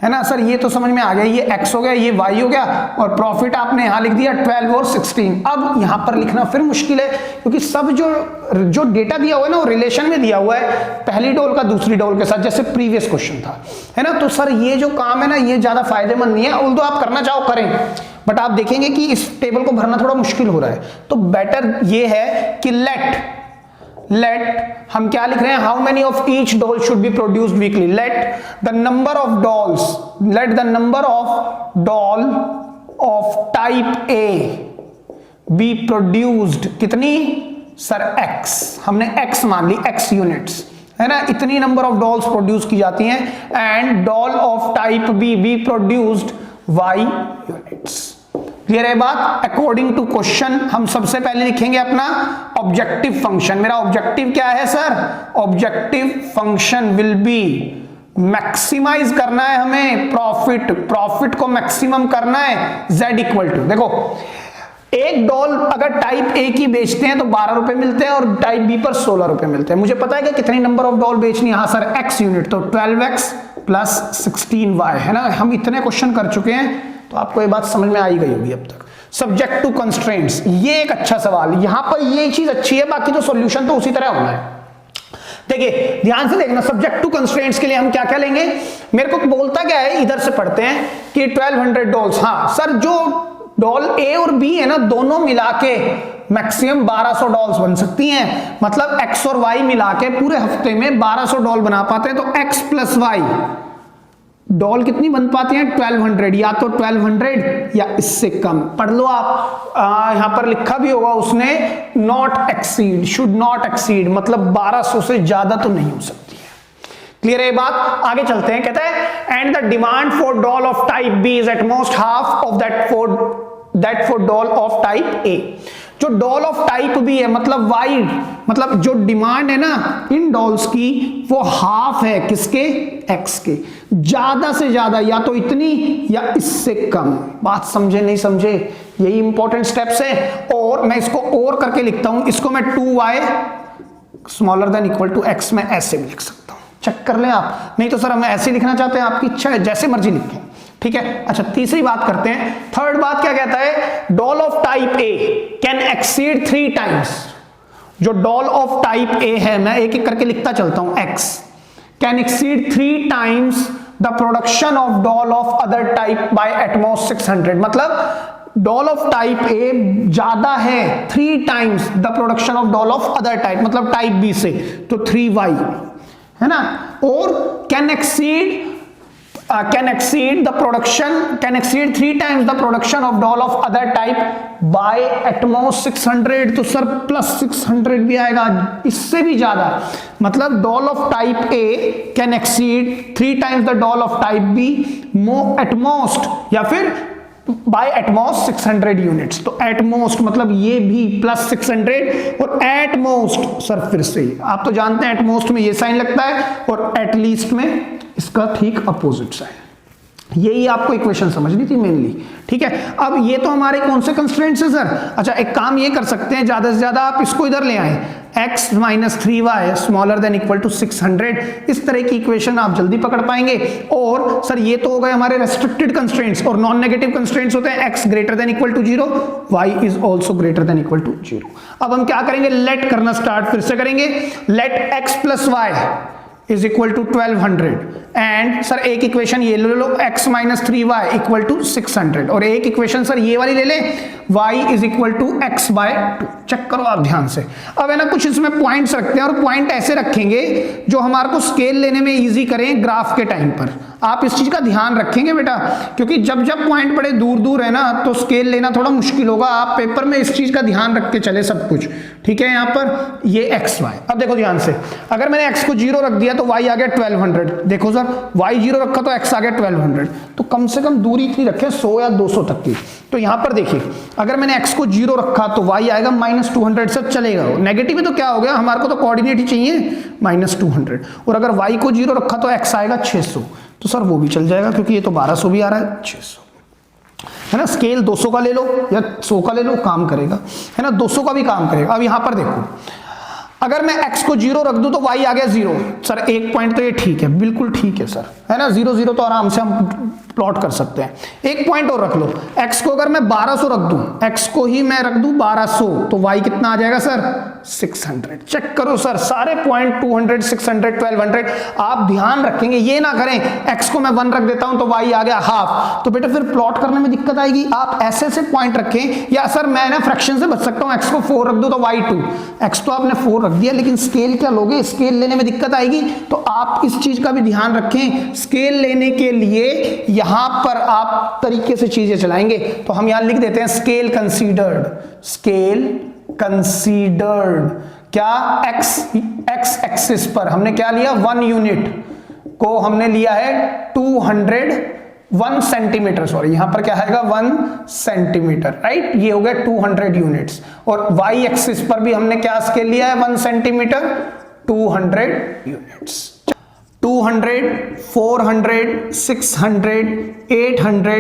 है ना सर। ये तो समझ में आ गया, ये x हो गया, ये y हो गया, और प्रॉफिट आपने यहां लिख दिया 12 और 16। अब यहां पर लिखना फिर मुश्किल है क्योंकि सब जो डेटा दिया हुआ है ना वो रिलेशन में दिया हुआ है, पहली डॉल का दूसरी डॉल के साथ, जैसे प्रीवियस क्वेश्चन था, है ना। तो सर ये जो काम है ना ये ज्यादा फायदेमंद नहीं है, ऑल्दो आप करना चाहो करें, बट आप देखेंगे कि इस टेबल को भरना थोड़ा मुश्किल हो रहा है। तो बेटर ये है कि लेट हम क्या लिख रहे हैं, how many of each doll should be produced weekly. Let the number of dolls, let the number of doll of type A be produced, कितनी सर x, हमने x मान ली, x यूनिट्स, है ना, इतनी नंबर ऑफ डॉल्स प्रोड्यूस की जाती हैं, and doll of type be produced y units. Clear है बात? अकॉर्डिंग टू क्वेश्चन हम सबसे पहले लिखेंगे अपना ऑब्जेक्टिव फंक्शन। मेरा ऑब्जेक्टिव क्या है sir? Objective function will be maximise करना है हमें प्रॉफिट को मैक्सिमम करना है, Z इक्वल टू, देखो एक डॉल अगर टाइप ए की बेचते हैं तो 12 रुपए मिलते हैं और टाइप बी पर 16 रुपए मिलते हैं। मुझे पता है कि कितनी नंबर ऑफ डॉल बेचनी है, हाँ सर x यूनिट, तो 12x प्लस 16y है ना। हम इतने क्वेश्चन कर चुके हैं तो आपको ये बात समझ में आई गई होगी अब तक। सब्जेक्ट टू कंस्ट्रेंट्स, ये एक अच्छा सवाल, यहां पर ये चीज अच्छी है, बाकी तो सॉल्यूशन तो उसी तरह होना है। देखिए ध्यान से देखना, सब्जेक्ट टू कंस्ट्रेंट्स के लिए हम क्या क्या लेंगे। मेरे को बोलता क्या है, इधर से पढ़ते हैं कि 1200 डॉल्स, हाँ सर जो डॉल ए और बी है ना दोनों मिला के मैक्सिमम 1200 डॉल्स बन सकती हैं, मतलब एक्स और वाई मिला के पूरे हफ्ते में 1200 डॉल बना पाते हैं। तो एक्स प्लस वाई डॉल कितनी बन पाती हैं, 1200, या तो 1200 या इससे कम। पढ़ लो आप, यहां पर लिखा भी होगा उसने, not exceed, should not exceed, मतलब 1200 से ज्यादा तो नहीं हो सकती है। क्लियर है ये बात। आगे चलते हैं, कहता है and the demand for doll of type B is at most half of that for doll of type A. जो डॉल ऑफ टाइप बी है, मतलब वाई, मतलब जो डिमांड है ना इन डॉल्स की वो हाफ है किसके, एक्स के, ज्यादा से ज्यादा या तो इतनी या इससे कम। बात समझे नहीं समझे, यही इंपॉर्टेंट स्टेप्स है। और मैं इसको और करके लिखता हूं, इसको मैं 2y smaller than equal to x में ऐसे भी लिख सकता हूं, चेक कर लें आप। नहीं तो सर हमें ऐसे लिखना चाहते हैं, आपकी इच्छा है, जैसे मर्जी लिखें, ठीक है। अच्छा तीसरी बात करते हैं, थर्ड बात क्या कहता है, doll of type A can exceed 3 times. जो डॉल ऑफ टाइप ए है, मैं एक एक करके लिखता चलता हूं, x can exceed 3 times the production of doll of other type by at most 600। मतलब डॉल ऑफ टाइप ए ज्यादा है 3 times the production of doll of other type, मतलब टाइप बी से, तो 3y है ना। और can exceed 3 times the production of doll of other type by at most 600। तो सर प्लस 600 भी आएगा, इससे भी ज्यादा, मतलब doll of type A can exceed 3 times the doll of type B at most, या फिर बाय एटमोस्ट 600 यूनिट्स। तो एटमोस्ट मतलब ये भी प्लस 600, और एटमोस्ट सर फिर से आप तो जानते हैं एटमोस्ट में ये साइन लगता है और एटलीस्ट में इसका ठीक अपोजिट साइन। यही आपको इक्वेशन समझनी थी मेनली, ठीक है। अब ये तो हमारे कौन से कंस्ट्रेंट्स है सर। अच्छा एक काम ये कर सकते हैं, ज्यादा से ज्यादा आप इसको इधर ले आए, x minus 3y smaller than equal to 600। इस तरह की इक्वेशन आप जल्दी पकड़ पाएंगे। और सर ये तो हो गए हमारे रेस्ट्रिक्टेड कंस्ट्रेंट्स, और नॉन नेगेटिव कंस्ट्रेंट्स होते हैं x greater than equal to 0, y is also greater than equal to 0। अब हम क्या करेंगे, लेट करना स्टार्ट फिर से करेंगे। Let x plus y is equal to 1200, and sir एक इक्वेशन ये ले लो, x minus 3y equal to 600, और एक इक्वेशन सर ये वाली ले लें, y is equal to x by 2। Check करो आप ध्यान से। अब है ना कुछ इसमें पॉइंट्स रखते हैं, और पॉइंट ऐसे रखेंगे जो हमारे को स्केल लेने में इजी करें ग्राफ के टाइम पर। आप इस चीज का ध्यान रखेंगे बेटा, क्योंकि जब जब पॉइंट बड़े दूर दूर है ना तो स्केल लेना थोड़ा मुश्किल होगा। आप पेपर में इस चीज का ध्यान रख के चले सब कुछ, ठीक है। यहाँ पर ये x y, अब देखो ध्यान से, अगर मैंने x को 0 रख दिया तो y आ गया 1200। देखो सर y 0 रखा तो x आ गया 1200, तो कम से कम दूरी इतनी रखें 100 या 200 तक की। तो यहाँ पर देखिए, अगर मैंने x को 0 रखा तो y आएगा -200, से चलेगा। नेगेटिव है तो क्या हो गया, हमारे को तो कोऑर्डिनेट ही चाहिए -200, और अगर y को 0 रखा तो x आएगा 600, तो सर वो भी चल जाएगा, क्योंकि ये तो 1200 भी आ रहा है, 600 है ना। स्केल 200 का ले लो या 100 का ले लो, काम करेगा, है ना, 200 का भी काम करेगा। अब यहां पर देखो, अगर मैं x को 0 रख दूं तो y आ गया 0। सर एक पॉइंट तो ये ठीक है, बिल्कुल ठीक है सर, है ना, 0 0 तो आराम से हम प्लॉट कर सकते हैं। एक पॉइंट और रख लो, x को अगर मैं 1200 रख दूं, x को ही मैं रख दूं 1200, तो y कितना आ जाएगा सर 600। चेक करो सर, सारे पॉइंट 200, 600, 1200 आप ध्यान रखेंगे। ये ना करें x को मैं 1 रख देता हूं तो y आ गया हाफ, तो बेटा फिर प्लॉट करने में दिक्कत आएगी। आप ऐसे ऐसे पॉइंट रखें, या सर मैं ना फ्रैक्शन से बच सकता हूं, x को 4 रख दूं तो y 2। x तो आपने 4 रख दिया, लेकिन स्केल क्या लोगे, स्केल लेने में दिक्कत आएगी। तो आप इस चीज का भी ध्यान रखें, स्केल लेने के लिए यहां पर आप तरीके से चीजें चलाएंगे। तो हम यहां लिख देते हैं स्केल कंसीडर्ड, स्केल कंसीडर्ड। क्या x एक्सिस पर हमने क्या लिया, 1 यूनिट को हमने लिया है 1 सेंटीमीटर, सॉरी यहां पर क्या आएगा 1 सेंटीमीटर, राइट। ये हो गया 200 यूनिट्स। और y एक्सिस पर भी हमने क्या स्केल लिया है 1 सेंटीमीटर, 200 यूनिट्स। 200, 400, 600, 800,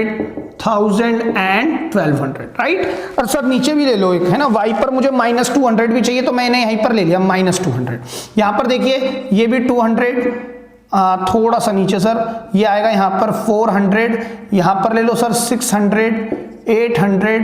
1000 and 1200, right. और सर नीचे भी ले लो एक, है ना, y पर मुझे -200 भी चाहिए तो मैंने यहीं पर ले लिया -200। यहाँ पर देखिए ये भी 200, थोड़ा सा नीचे सर ये आएगा यहाँ पर 400, यहाँ पर ले लो sir 600, 800,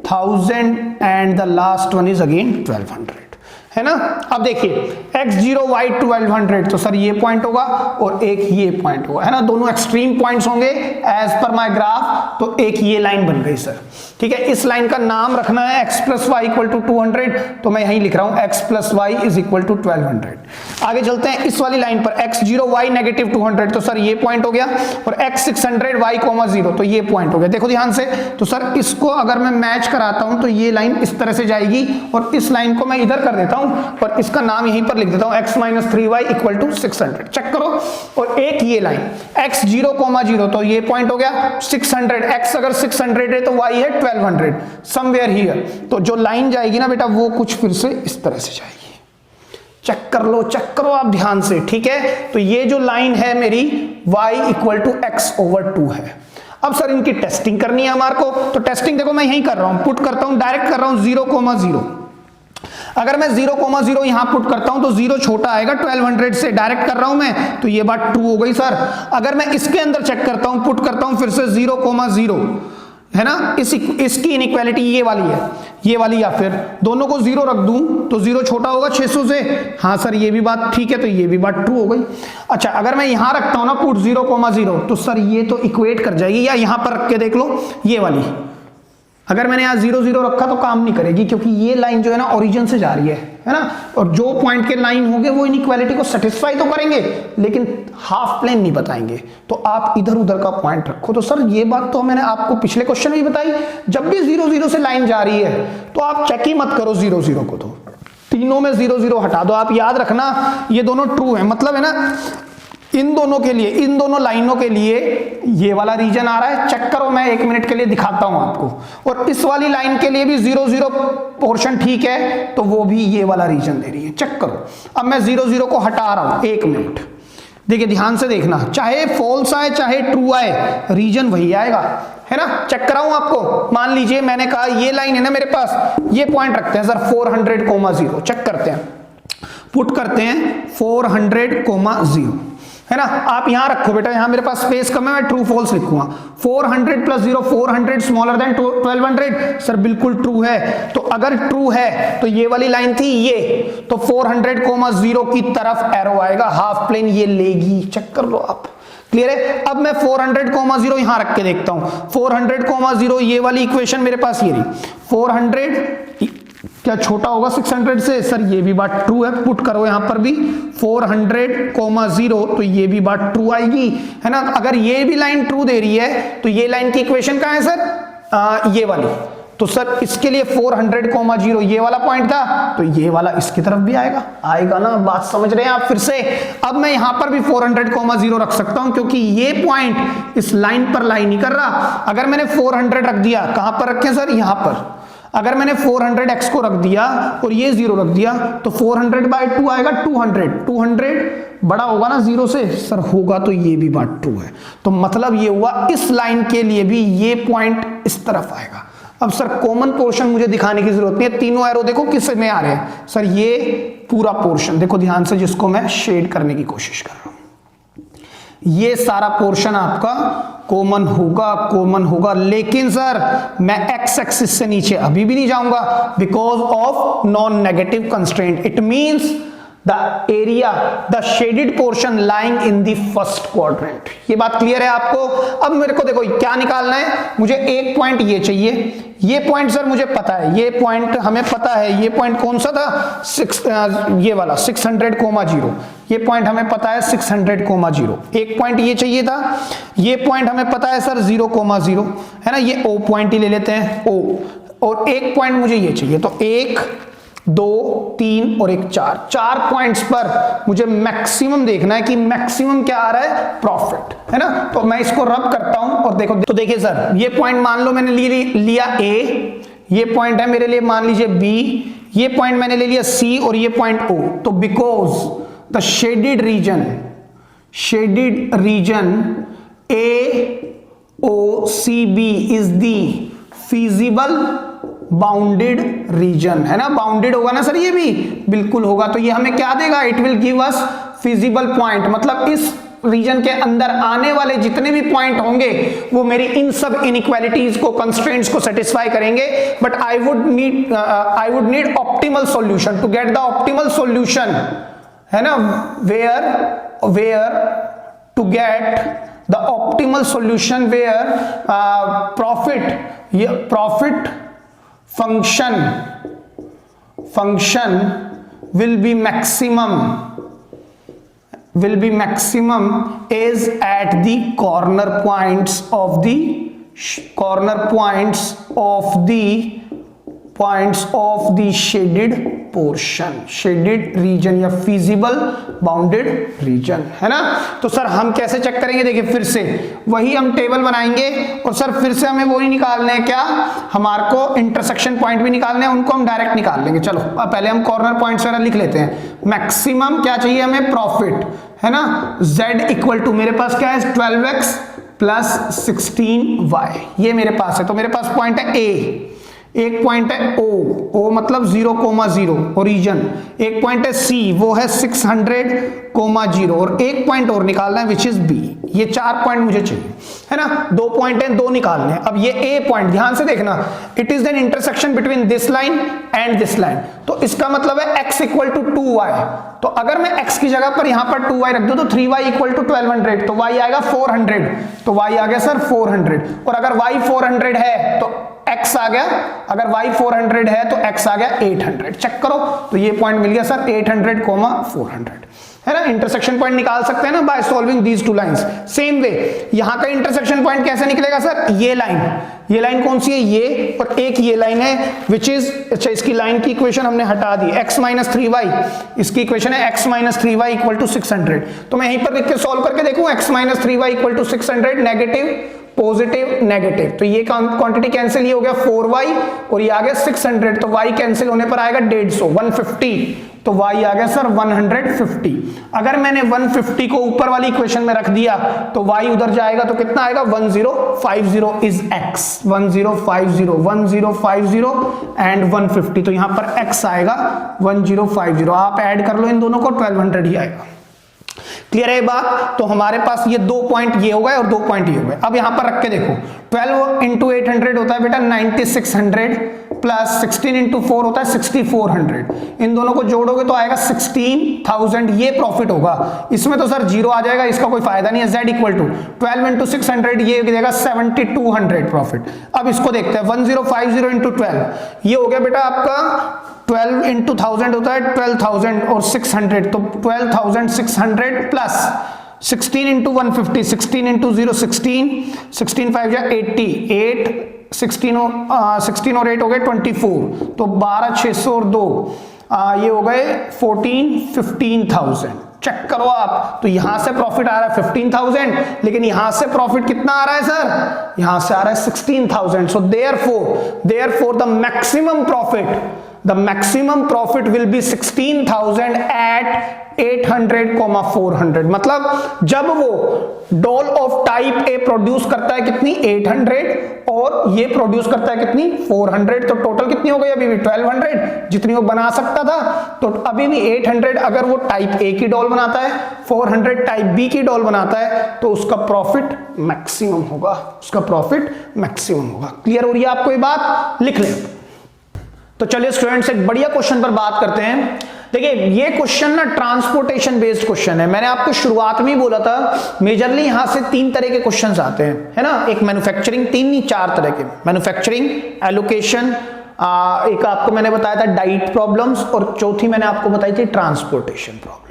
1000 and the last one is again 1200, है ना। अब देखिए x0 y 1200, तो सर ये पॉइंट होगा और एक ये पॉइंट होगा, है ना, दोनों एक्सट्रीम पॉइंट्स होंगे एज पर माय ग्राफ, तो एक ये लाइन बन गई सर, ठीक है। इस लाइन का नाम रखना है x plus y equal to 200, तो मैं यहीं लिख रहा हूं x plus y is equal to 1200। आगे चलते हैं इस वाली लाइन पर x0 y नेगेटिव 200, तो सर ये पॉइंट हो गया, और x 600 y 0, तो ये पॉइंट हो गया। देखो ध्यान से, तो सर इसको अगर मैं मैच कराता हूं तो ये लाइन इस तरह से जाएगी और इस लाइन को मैं इधर कर देता हूं और इसका नाम यहीं पर लिख देता हूं x minus 3y equal to 600, check करो। और एक ये लाइन x0, 0, तो ये पॉइंट हो गया 600, x अगर 600 है तो y है 1200, समवेयर हियर। तो जो लाइन जाएगी ना बेटा वो कुछ फिर से इस तरह से जाएगी, चेक कर लो, चेक करो आप ध्यान से, ठीक है। तो ये जो लाइन है मेरी y इक्वल टू x/2 है। अब सर इनकी टेस्टिंग करनी है हमारे को, तो टेस्टिंग देखो मैं यहीं कर रहा हूं, पुट करता हूं, डायरेक्ट कर रहा हूं 0, 0। अगर मैं 0, 0 यहां पुट करता हूं तो 0 छोटा आएगा 1200 से, डायरेक्ट कर रहा हूं मैं, तो ये बात ट्रू हो गई सर। अगर मैं इसके अंदर चेक करता हूं, पुट करता हूं फिर से 0, 0, है ना, इसकी इनइक्वालिटी ये वाली है, ये वाली, या फिर दोनों को 0 रख दूं तो 0 छोटा होगा 600 से, हाँ सर ये भी बात ठीक है, तो ये भी बात ट्रू हो गई। अच्छा अगर मैं यहां रखता हूं ना पुट 0, 0, तो सर ये तो इक्वेट कर जाएगी, या यहां पर रख के देख लो ये वाली, अगर मैंने यहाँ 0, 0 रखा तो काम नहीं करेगी, क्योंकि ये लाइन जो है ना ओरिजिन से जा रही है ना, और जो पॉइंट के लाइन होंगे वो इनइक्वालिटी को सेटिस्फाई तो करेंगे लेकिन हाफ प्लेन नहीं बताएंगे, तो आप इधर उधर का पॉइंट रखो। तो सर ये बात तो मैंने आपको पिछले क्वेश्चन में बताई, जब भी 0, 0 से लाइन जा रही है तो आप चेक ही मत करो 0, 0 को, तो तीनों में 0, 0 हटा दो। आप याद रखना ये दोनों ट्रू है, मतलब है ना इन दोनों के लिए, इन दोनों लाइनों के लिए ये वाला रीजन आ रहा है, चेक करो, मैं 1 मिनट के लिए दिखाता हूं आपको। और इस वाली लाइन के लिए भी 0, 0 पोर्शन ठीक है, तो वो भी ये वाला रीजन दे रही है, चेक करो। अब मैं 0, 0 को हटा रहा हूं, 1 मिनट, देखिए ध्यान से देखना, चाहे फॉल्स आए चाहे ट्रू आए रीजन वही आएगा, है ना। चेक कराऊं आपको, मान लीजिए मैंने कहा ये लाइन है ना मेरे पास, ये पॉइंट रखते हैं सर 400, 0, चेक करते हैं, पुट करते हैं 400, 0, है ना। आप यहां रखो बेटा, यहां मेरे पास स्पेस कम है, मैं ट्रू फॉल्स लिखूंगा। 400 + 0, 400 स्मॉलर देन 1200, सर बिल्कुल ट्रू है। तो अगर ट्रू है तो ये वाली लाइन थी ये, तो 400, 0 की तरफ एरो आएगा, हाफ प्लेन ये लेगी, चेक कर लो आप, क्लियर है। अब मैं 400, 0 यहां रख के देखता हूं, 400, 0 ये वाली इक्वेशन मेरे पास ये रही, 400 क्या छोटा होगा 600 से, सर ये भी बात ट्रू है, पुट करो यहां पर भी 400, 0, तो ये भी बात ट्रू आएगी, है ना। अगर ये भी लाइन ट्रू दे रही है तो ये लाइन की इक्वेशन कहां है सर, ये वाली, तो सर इसके लिए 400, 0 ये वाला पॉइंट था, तो ये वाला इसकी तरफ भी आएगा, आएगा ना, बात समझ रहे हैं आप फिर से। अब मैं यहां पर भी 400, 0 रख सकता हूं, क्योंकि ये पॉइंट इस लाइन पर लाई नहीं कर रहा। अगर मैंने 400 रख दिया, कहां पर रखें सर, यहां पर, अगर मैंने 400x को रख दिया और ये 0 रख दिया, तो 400/2 आएगा 200, 200 बड़ा होगा ना 0 से, सर होगा, तो ये भी बात ट्रू है। तो मतलब ये हुआ इस लाइन के लिए भी ये पॉइंट इस तरफ आएगा। अब सर कॉमन पोर्शन मुझे दिखाने की जरूरत नहीं है, तीनों एरो देखो किस में आ रहे हैं, सर ये पूरा पोर्शन देखो ध्यान से, जिसको मैं शेड करने की कोशिश कर रहा हूं, ये सारा पोर्शन आपका कॉमन होगा, लेकिन सर मैं एक्स एक्सिस से नीचे अभी भी नहीं जाऊंगा, because of non negative constraint. It means the area, the shaded portion lying in the first quadrant. ये बात क्लियर है आपको। अब मेरे को देखो क्या निकालना है, मुझे एक पॉइंट ये चाहिए, ये पॉइंट सर मुझे पता है, ये पॉइंट हमें पता है, ये पॉइंट कौन सा था, ये वाला 600, 0, ये पॉइंट हमें पता है 600, 0। एक पॉइंट ये चाहिए था, ये पॉइंट हमें पता है सर 0, 0, है ना, ये O पॉइंट ही ले लेते हैं O, और एक पॉइंट मुझे ये चाहिए, तो 1, 2, 3 और 1, 4 पॉइंट्स पर मुझे मैक्सिमम देखना है कि मैक्सिमम क्या आ रहा है, प्रॉफिट, है ना। तो मैं इसको रब करता हूं और देखो, तो देखिए सर ये पॉइंट मान लो मैंने लिया A, ये पॉइंट है मेरे लिए मान लीजिए B, ये पॉइंट मैंने ले लिया C और ये पॉइंट O। तो because the shaded region, shaded region AOCB is the feasible bounded reason, है ना, बाउंडेड होगा ना सर, ये भी बिल्कुल होगा। तो ये हमें क्या देगा, it will give us feasible point, मतलब इस रीजन के अंदर आने वाले जितने भी पॉइंट होंगे वो मेरी इन सब इनइक्वालिटीज को, कंस्ट्रेंट्स को सेटिस्फाई करेंगे। But I would need optimal solution to get the optimal solution, है ना, where to get the optimal solution where profit function will be maximum is at the corner points of the shaded portion, shaded region या feasible bounded region, है ना। तो सर हम कैसे चेक करेंगे, देखिए फिर से वही हम टेबल बनाएंगे और सर फिर से हमें वही निकालने हैं, क्या हमारे को इंटरसेक्शन पॉइंट भी निकालने हैं, उनको हम डायरेक्ट निकाल लेंगे। चलो पहले हम कॉर्नर पॉइंट्स वगैरह लिख लेते हैं। मैक्सिमम क्या चाहिए हमें, प्रॉफिट, है ना, z इक्वल टू मेरे पास क्या है 12x प्लस 16y, ये मेरे पास है। तो मेरे पास पॉइंट है A, एक पॉइंट है O मतलब 0,0 ओरिजिन, एक पॉइंट है C वो है 600,0 और एक पॉइंट और निकालना है विच इज B। ये 4 पॉइंट मुझे चाहिए, है ना, 2 पॉइंट है, 2 निकालने हैं। अब ये A पॉइंट ध्यान से देखना, it is an intersection between this line and this line, तो इसका मतलब है x इक्वल टू 2y। तो अगर मैं x की जगह पर यहां पर 2y रख दूं तो 3y इक्वल टू 1200, तो y आएगा 400, तो y आ गया सर 400। और अगर y 400 है तो x आ गया, अगर y 400 है तो x आ गया 800। चेक करो, तो ये पॉइंट मिल गया सर 800, 400, है ना। इंटरसेक्शन पॉइंट निकाल सकते हैं ना by solving these two lines. Same way यहां का इंटरसेक्शन पॉइंट कैसे निकलेगा सर, ये लाइन कौन सी है, ये, और एक ये लाइन है विच इज, अच्छा इसकी लाइन की इक्वेशन हमने हटा दी, x माइनस 3y, इसकी इक्वेशन है x minus 3y equal to 600। तो मैं यहीं पर लिख के सॉल्व करके देखूं, x minus 3y equal to 600, negative positive negative, तो ये क्वांटिटी कैंसिल, ये हो गया 4y और ये आ गया 600, तो y कैंसिल होने पर आएगा 150, 150, तो y आ गया सर 150। अगर मैंने 150 को ऊपर वाली इक्वेशन में रख दिया तो y उधर जाएगा तो कितना आएगा 1050 इज x, 1050 एंड 150, तो यहां पर x आएगा 1050। आप ऐड कर लो इन दोनों को, 1200 ही आएगा। क्लियर है बात। तो हमारे पास ये 2 पॉइंट ये हो गए और 2 पॉइंट ये हो गए। अब यहां पर रख के देखो, 12 इंटू 800 होता है बेटा 9600 प्लस 16 इंटू 4 होता है 6400, इन दोनों को जोड़ोगे तो आएगा 16000, ये प्रॉफिट होगा। इसमें तो सर जीरो आ जाएगा, इसका कोई फायदा नहीं है। z इक्वल टू 12 इंटू 600, ये देगा 7200 प्रॉफिट। अब इसको देखते हैं, 1050 इंटू 12, ये हो गया बेटा आपका 12 इंटू 1000 होता है 12000 और 600, तो 12600 प्लस 16 इंटू 150, 16 इंटू 0 16, 16 5 या 88, 16 और 8 हो गए 24, तो 12600 और 2 ये हो गए 15,000। चेक करो आप, तो यहां से प्रॉफिट आ रहा है 15,000, लेकिन यहां से प्रॉफिट कितना आ रहा है सर, यहां से आ रहा है 16,000। So therefore the maximum profit will be 16,000 at 800,400। मतलब जब वो doll of type A produce करता है कितनी 800 और ये प्रोड्यूस करता है कितनी 400, तो टोटल कितनी हो गई अभी भी 1200, जितनी वो बना सकता था। तो अभी भी 800 अगर वो टाइप ए की डॉल बनाता है, 400 टाइप बी की डॉल बनाता है, तो उसका प्रॉफिट मैक्सिमम होगा, क्लियर हो रही है आपको ये बात, लिख लें। तो चलिए स्टूडेंट्स एक बढ़िया क्वेश्चन पर बात करते हैं। देखिए ये क्वेश्चन ना ट्रांसपोर्टेशन बेस्ड क्वेश्चन है। मैंने आपको शुरुआत में ही बोला था मेजरली यहां से 3 तरह के क्वेश्चंस आते हैं, है ना, एक मैन्युफैक्चरिंग, 3 नहीं 4 तरह के, मैन्युफैक्चरिंग, एलोकेशन, एक आपको मैंने बताया था डाइट प्रॉब्लम्स, और चौथी मैंने आपको बताई थी ट्रांसपोर्टेशन प्रॉब्लम,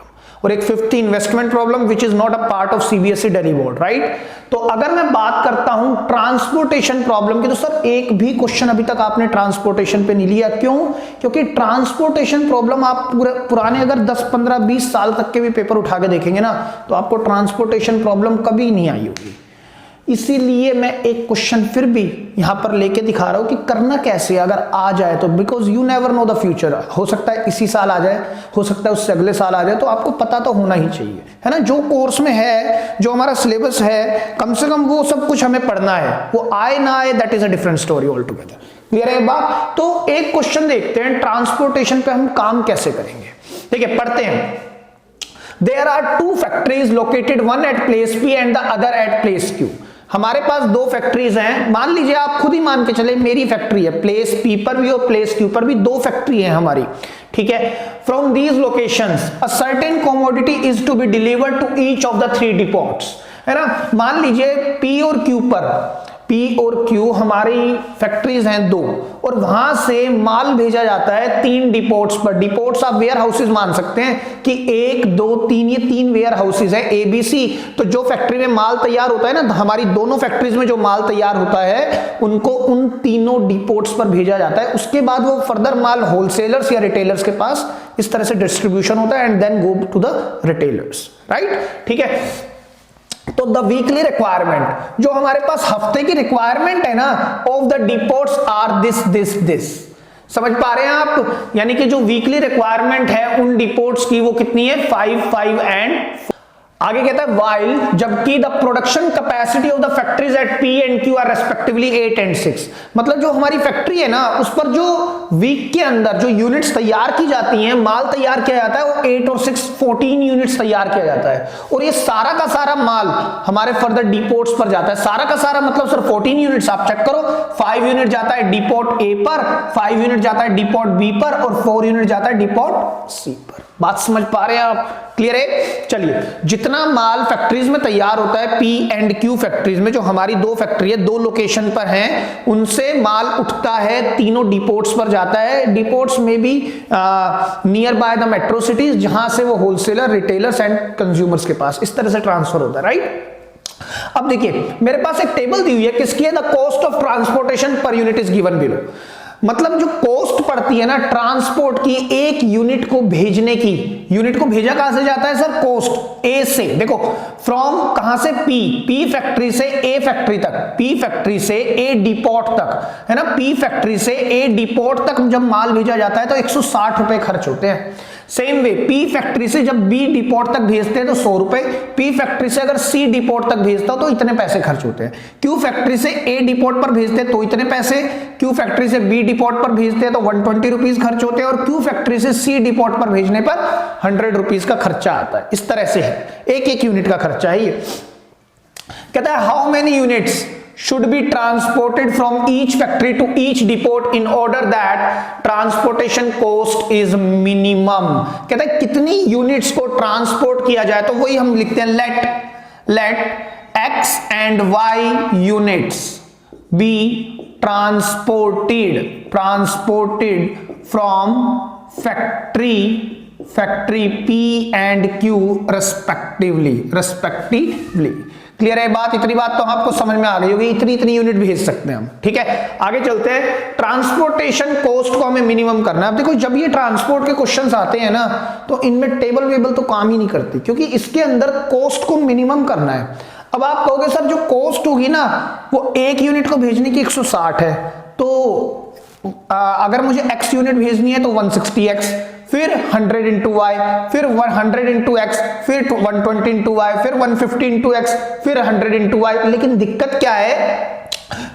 और एक 5th investment problem which is not a part of CBSE Delhi board, right. तो अगर मैं बात करता हूं ट्रांसपोर्टेशन प्रॉब्लम की, तो सर एक भी क्वेश्चन अभी तक आपने ट्रांसपोर्टेशन पे नहीं लिया, क्यों? क्योंकि ट्रांसपोर्टेशन प्रॉब्लम आप पुराने अगर 10, 15, 20 साल तक के भी पेपर उठा के देखेंगे ना, तो आपको ट्रांसपोर्टेशन प्रॉब्लम कभी नहीं आई होगी। इसीलिए मैं एक क्वेश्चन फिर भी यहां पर लेके दिखा रहा हूं कि करना कैसे अगर आ जाए तो, because you never know the future. हो सकता है इसी साल आ जाए, हो सकता है उससे अगले साल आ जाए, तो आपको पता तो होना ही चाहिए, है ना। जो कोर्स में है, जो हमारा सिलेबस है, कम से कम वो सब कुछ हमें पढ़ना है। वो आए ना आए that is a different story all together. Clear है बात। तो एक क्वेश्चन देखते हैं, ट्रांसपोर्टेशन पे हम काम कैसे करेंगे। ठीक है, पढ़ते हैं। There are two factories located, one at place P and the other at place Q. हमारे पास दो फैक्ट्रीज हैं। मान लीजिए, आप खुद ही मान के चले मेरी फैक्ट्री है, प्लेस पी पर भी और प्लेस क्यू पर भी दो फैक्ट्री है हमारी। ठीक है, from these locations a certain commodity is to be delivered to each of the three depots, है ना। मान लीजिए पी और क्यू पर, पी और क्यू हमारी फैक्ट्रीज हैं दो, और वहां से माल भेजा जाता है तीन डिपोट्स पर। डिपोट्स आप वेयर हाउसेज मान सकते हैं कि 1 2 3, ये तीन वेयर हाउसेज है ए बी सी। तो जो फैक्ट्री में माल तैयार होता है ना, हमारी दोनों फैक्ट्रीज में जो माल तैयार होता है उनको उन तीनों डिपोट्स पर भेजा जाता है। उसके बाद वो फर्दर माल होलसेलर्स या रिटेलर्स के पास इस तरह से डिस्ट्रीब्यूशन होता है and then go to the retailers, right. ठीक है, तो द वीकली रिक्वायरमेंट, जो हमारे पास हफ्ते की रिक्वायरमेंट है ना, ऑफ द डिपोट्स आर दिस। समझ पा रहे हैं आप। यानी कि जो वीकली रिक्वायरमेंट है उन डिपोट्स की वो कितनी है, 5 एंड आगे कहता है वाइल, जबकि the production capacity of the factories at P and Q R respectively 8 and 6। मतलब जो हमारी फैक्ट्री है ना, उस पर जो वीक के अंदर जो यूनिट्स तैयार की जाती हैं, माल तैयार किया जाता है, वो 8 और 6 14 यूनिट्स तैयार किया जाता है। और ये सारा का सारा माल हमारे फर्दर डिपोट्स पर जाता है। सारा का सारा मतलब सर 14 यूनिट्स, आप चेक करो। 5 यूनिट जाता है डिपोट ए पर, 5 यूनिट जाता है डिपोट बी पर, और 4 यूनिट जाता है डिपोट सी पर। बात समझ पा रहे हैं आप। क्लियर है। चलिए, जितना माल फैक्ट्रीज में तैयार होता है पी एंड क्यू फैक्ट्रीज में, जो हमारी दो फैक्ट्री है, दो लोकेशन पर हैं, उनसे माल उठता है तीनों डिपोट्स पर जाता है। डिपोट्स में भी near by the metro cities, जहां से वो होलसेलर, रिटेलर्स एंड कंज्यूमर्स के पास इस तरह से ट्रांसफर होता है, राइट। अब देखिए, मेरे पास एक टेबल दी हुई है, किसकी है, the cost of transportation per unit is given below. मतलब जो कॉस्ट पड़ती है ना ट्रांसपोर्ट की, एक यूनिट को भेजने की, यूनिट को भेजा कहां से जाता है सर, कोस्ट ए से। देखो, फ्रॉम कहां से, पी फैक्ट्री से ए फैक्ट्री तक, पी फैक्ट्री से ए डिपोट तक, है ना। पी फैक्ट्री से ए डिपोट तक जब माल भेजा जाता है तो 160 रुपए खर्च होते हैं। सेम वे पी फैक्ट्री से जब बी डिपोट तक भेजते हैं तो 100 रुपए, पी फैक्ट्री से अगर सी डिपोट तक भेजता हो तो इतने पैसे खर्च होते हैं। क्यू फैक्ट्री से ए डिपोट पर भेजते हैं तो इतने पैसे, क्यू फैक्ट्री से बी डिपोट पर भेजते हैं तो 120 रुपीज खर्च होते हैं, और क्यू फैक्ट्री से सी डिपोट पर भेजने पर 100 रुपीज का खर्चा आता है। इस तरह से है, एक यूनिट का खर्चा है ये। कहता है how many units should be transported from each factory to each depot in order that transportation cost is minimum। कहता है कितनी यूनिट्स को ट्रांसपोर्ट किया जाए, तो वही हम लिखते हैं let x and y units be transported from factory P and Q respectively। Clear है बात। इतनी बात तो आपको समझ में आ गई होगी, इतनी यूनिट भेज सकते हैं हम। ठीक है, आगे चलते हैं। ट्रांसपोर्टेशन कॉस्ट को हमें मिनिमम करना है। अब देखो, जब ये ट्रांसपोर्ट के क्वेश्चंस आते हैं ना, तो इनमें टेबल वेबल तो काम ही नहीं करती, क्योंकि इसके अंदर कॉस्ट को मिनिमम करना है। अब आप कहोगे सर जो कॉस्ट होगी ना, वो एक यूनिट को भेजने की 160 है, तो अगर मुझे x यूनिट भेजनी है तो 160x, फिर 100 into y, फिर 100 into x, फिर 120 into y, फिर 150 into x, फिर 100 into y। लेकिन दिक्कत क्या है,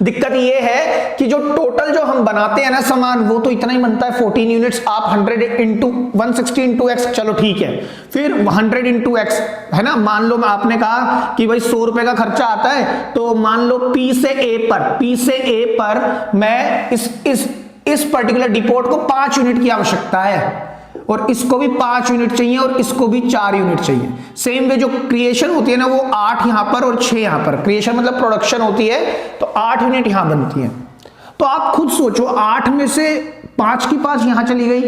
दिक्कत ये है कि जो टोटल जो हम बनाते हैं ना सामान, वो तो इतना ही बनता है 14 यूनिट्स। आप 100 into 160 into x, चलो ठीक है, फिर 100 into x, है ना। मान लो आपने कहा कि भाई 100 रुपए का खर्चा आता है, तो मान लो P से A पर मैं इस पर्टिकुलर डिपोट को 5 यूनिट की आवश्यकता है, और इसको भी 5 यूनिट चाहिए, और इसको भी 4 यूनिट चाहिए। सेम वे जो क्रिएशन होती है ना, वो 8 यहां पर और 6 यहां पर, क्रिएशन मतलब प्रोडक्शन होती है, तो 8 यूनिट यहां बनती है। तो आप खुद सोचो, 8 में से 5 की 5 यहां चली गई,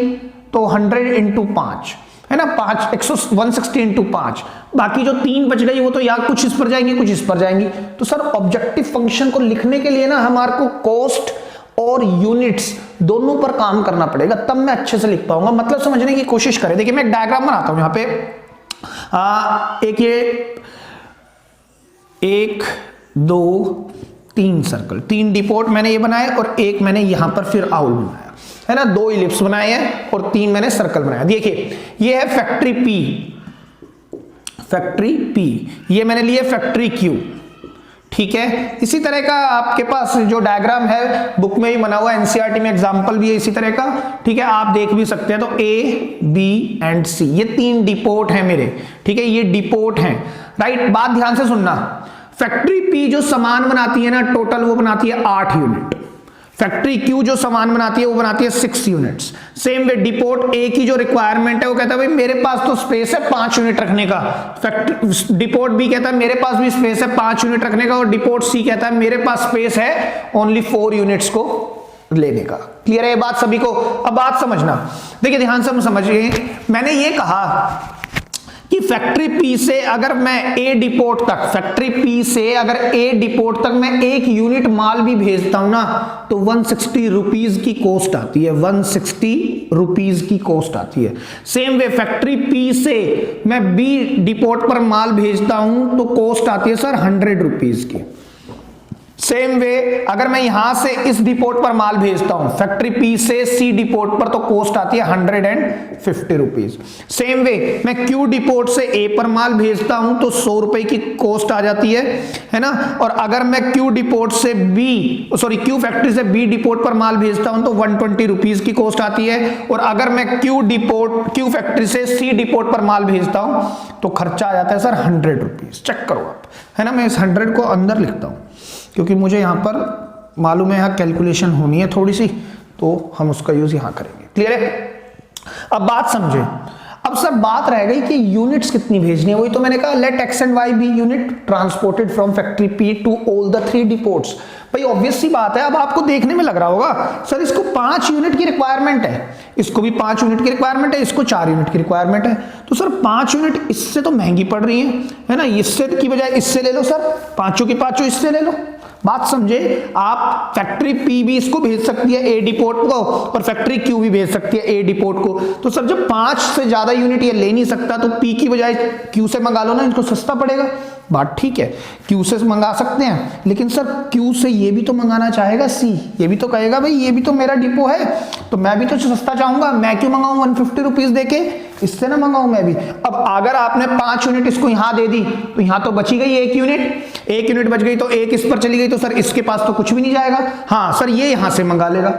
तो 100 into 5, है ना, 160 into 5। बाकी जो 3 बच गई वो तो या कुछ इस पर जाएंगी, कुछ इस पर जाएंगी। तो सर ऑब्जेक्टिव फंक्शन को लिखने के लिए ना हमारे को कॉस्ट और यूनिट्स दोनों पर काम करना पड़ेगा, तब मैं अच्छे से लिख पाऊंगा। मतलब समझने की कोशिश करें। देखिए, मैं एक डायग्राम बनाता हूं यहां पे। एक 2 3 सर्कल, 3 डिपोट मैंने ये बनाए और एक मैंने यहां पर फिर आउल बनाया, है ना, 2 इलिप्स बनाए हैं और 3 मैंने सर्कल बनाया। देखिए ये है फैक्ट्री पी, फैक्ट्री पी, ये मैंने लिए फैक्ट्री क्यू, ठीक है। इसी तरह का आपके पास जो डायग्राम है बुक में भी बना हुआ है, एनसीईआरटी में एग्जांपल भी है इसी तरह का, ठीक है, आप देख भी सकते हैं। तो ए बी एंड सी ये 3 डिपोट हैं मेरे, ठीक है, ये डिपोट हैं, राइट। बात ध्यान से सुनना, फैक्ट्री पी जो सामान बनाती है ना टोटल वो बनाती है 8 यूनिट, फैक्ट्री क्यू जो सामान बनाती है वो बनाती है 6 यूनिट्स। सेम वे डिपोट ए की जो रिक्वायरमेंट है वो कहता है भाई मेरे पास तो स्पेस है 5 यूनिट रखने का, फैक्ट्री डिपोट बी कहता है मेरे पास भी स्पेस है 5 यूनिट रखने का, और डिपोट सी कहता है मेरे पास स्पेस है ओनली 4 यूनिट्स को लेने का। क्लियर है ये बात सभी को? अब बात समझना, देखिए ध्यान से हम समझिए, मैंने ये कहा कि फैक्ट्री पी से अगर मैं ए डिपोट तक, फैक्ट्री पी से अगर ए डिपोट तक मैं 1 यूनिट माल भी भेजता हूं ना तो 160 रुपीज की कॉस्ट आती है, 160 रुपीज की कॉस्ट आती है। सेम वे फैक्ट्री पी से मैं बी डिपोट पर माल भेजता हूं तो कॉस्ट आती है सर 100 रुपीज की। सेम वे अगर मैं यहां से इस डिपोट पर माल भेजता हूं फैक्ट्री पी से सी डिपोट पर तो कॉस्ट आती है 150 रुपीज। सेम वे मैं क्यू डिपोट से ए पर माल भेजता हूं तो 100 रुपए की कॉस्ट आ जाती है ना। और अगर मैं क्यू डिपोट से क्यू फैक्ट्री से बी डिपोट पर माल भेजता हूं तो 120 रुपीज की कॉस्ट आती है। और अगर मैं क्यू फैक्ट्री से सी डिपोट पर माल भेजता हूं तो खर्चा आ जाता है सर 100 रुपीज। चेक करो आप, है ना, मैं इस 100 को अंदर लिखता हूं क्योंकि मुझे यहां पर मालूम है यहाँ कैलकुलेशन होनी है थोड़ी सी, तो हम उसका यूज यहां करेंगे। क्लियर है? अब बात समझे। अब सर बात रह गई कि यूनिट्स कितनी भेजनी है, वही तो मैंने कहा let x and y be unit transported from factory P to all the 3 depots. भाई ऑब्वियस सी बात है, अब आपको देखने में लग रहा होगा सर इसको 5 यूनिट की रिक्वायरमेंट है, इसको भी 5 यूनिट की रिक्वायरमेंट है, इसको 4 यूनिट की रिक्वायरमेंट है। तो सर 5 यूनिट इससे तो महंगी पड़ रही है ना, इससे की बजाय इससे ले लो सर, पांचों की पांचों इससे ले लो। बात समझे आप, फैक्ट्री पी भी इसको भेज सकती है ए डिपोट को और फैक्ट्री क्यू भी भेज सकती है ए डिपोट को। तो सर जब 5 से ज्यादा यूनिट ये ले नहीं सकता तो पी की बजाय क्यू से मंगा लो ना, इनको सस्ता पड़ेगा। बात ठीक है, क्यू से मंगा सकते हैं, लेकिन सर क्यू से ये भी तो मंगाना चाहेगा सी, ये भी तो कहेगा भाई ये भी तो मेरा डिपो है तो मैं भी तो सस्ता चाहूंगा, मैं क्यों मंगाऊं 150 रुपीज देके, इससे ना मंगाऊं मैं भी। अब अगर आपने 5 यूनिट इसको यहां दे दी तो यहां तो बची गई 1 यूनिट बच गई, तो 1 इस पर चली गई तो सर इसके पास तो कुछ भी नहीं जाएगा। हाँ सर ये यहां से मंगा लेगा,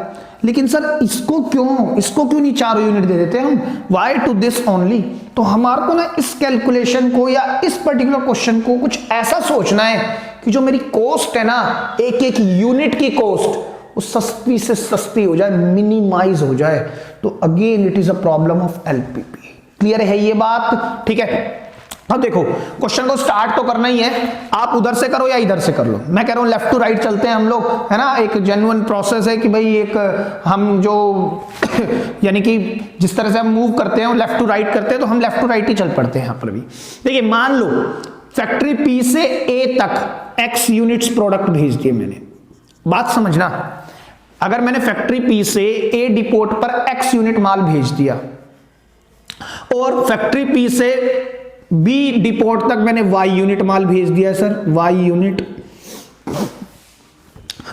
लेकिन सर इसको क्यों नहीं 4 यूनिट दे देते हम, वाई टू दिस ओनली। तो हमारे को ना इस कैलकुलेशन को या इस पर्टिकुलर क्वेश्चन को कुछ ऐसा सोचना है कि जो मेरी कॉस्ट है ना, एक यूनिट की कॉस्ट वो सस्ती से सस्ती हो जाए, मिनिमाइज हो जाए। तो again it is a problem of LPP. Clear है ये बात? ठीक है। अब देखो क्वेश्चन को स्टार्ट तो करना ही है, आप उधर से करो या इधर से कर लो। मैं कह रहा हूं लेफ्ट टू राइट चलते हैं हम लोग, है ना, एक जेन्युइन प्रोसेस है कि भाई एक हम जो यानी कि जिस तरह से हम मूव करते हैं लेफ्ट टू राइट करते हैं तो हम लेफ्ट टू राइट ही चल पड़ते हैं यहां पर भी। देखिए मान लो फैक्ट्री पी से ए तक x यूनिट्स प्रोडक्ट भेज दिए मैंने। बात समझना, अगर मैंने फैक्ट्री पी से ए डिपोट पर x यूनिट माल भेज दिया और फैक्ट्री पी से बी डिपोट तक मैंने y यूनिट माल भेज दिया सर, y यूनिट,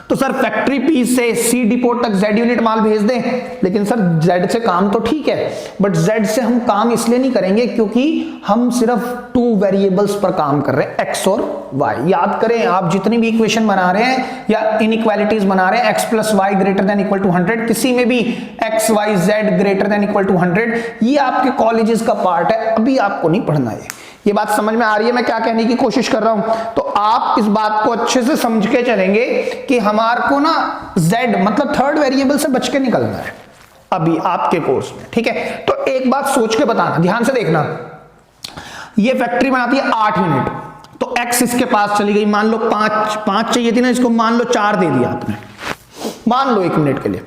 तो सर फैक्ट्री पी से सी डिपोट तक z यूनिट माल भेज दें। लेकिन सर z से काम तो ठीक है, बट z से हम काम इसलिए नहीं करेंगे क्योंकि हम सिर्फ 2 वेरिएबल्स पर काम कर रहे हैं, x और y। याद करें आप जितनी भी इक्वेशन बना रहे हैं या इनइक्वालिटीज बना रहे हैं, x plus y greater than equal to 100, किसी में भी x y z greater than equal to 100, ये आपके कॉलेजेस का पार्ट है, अभी आपको नहीं पढ़ना है। ये बात समझ में आ रही है मैं क्या कहने की कोशिश कर रहा हूं? तो आप इस बात को अच्छे से समझ के चलेंगे कि हमारे को ना z मतलब 3rd वेरिएबल से बच के निकलना है अभी आपके कोर्स में, ठीक है। तो एक बात सोच के बताना, ध्यान से देखना, ये फैक्ट्री बनाती है 8 यूनिट, तो x इसके पास चली गई, मान लो 5 चाहिए थी ना, इसको मान लो 4 दे दिया आपने, मान लो 1 मिनट के लिए,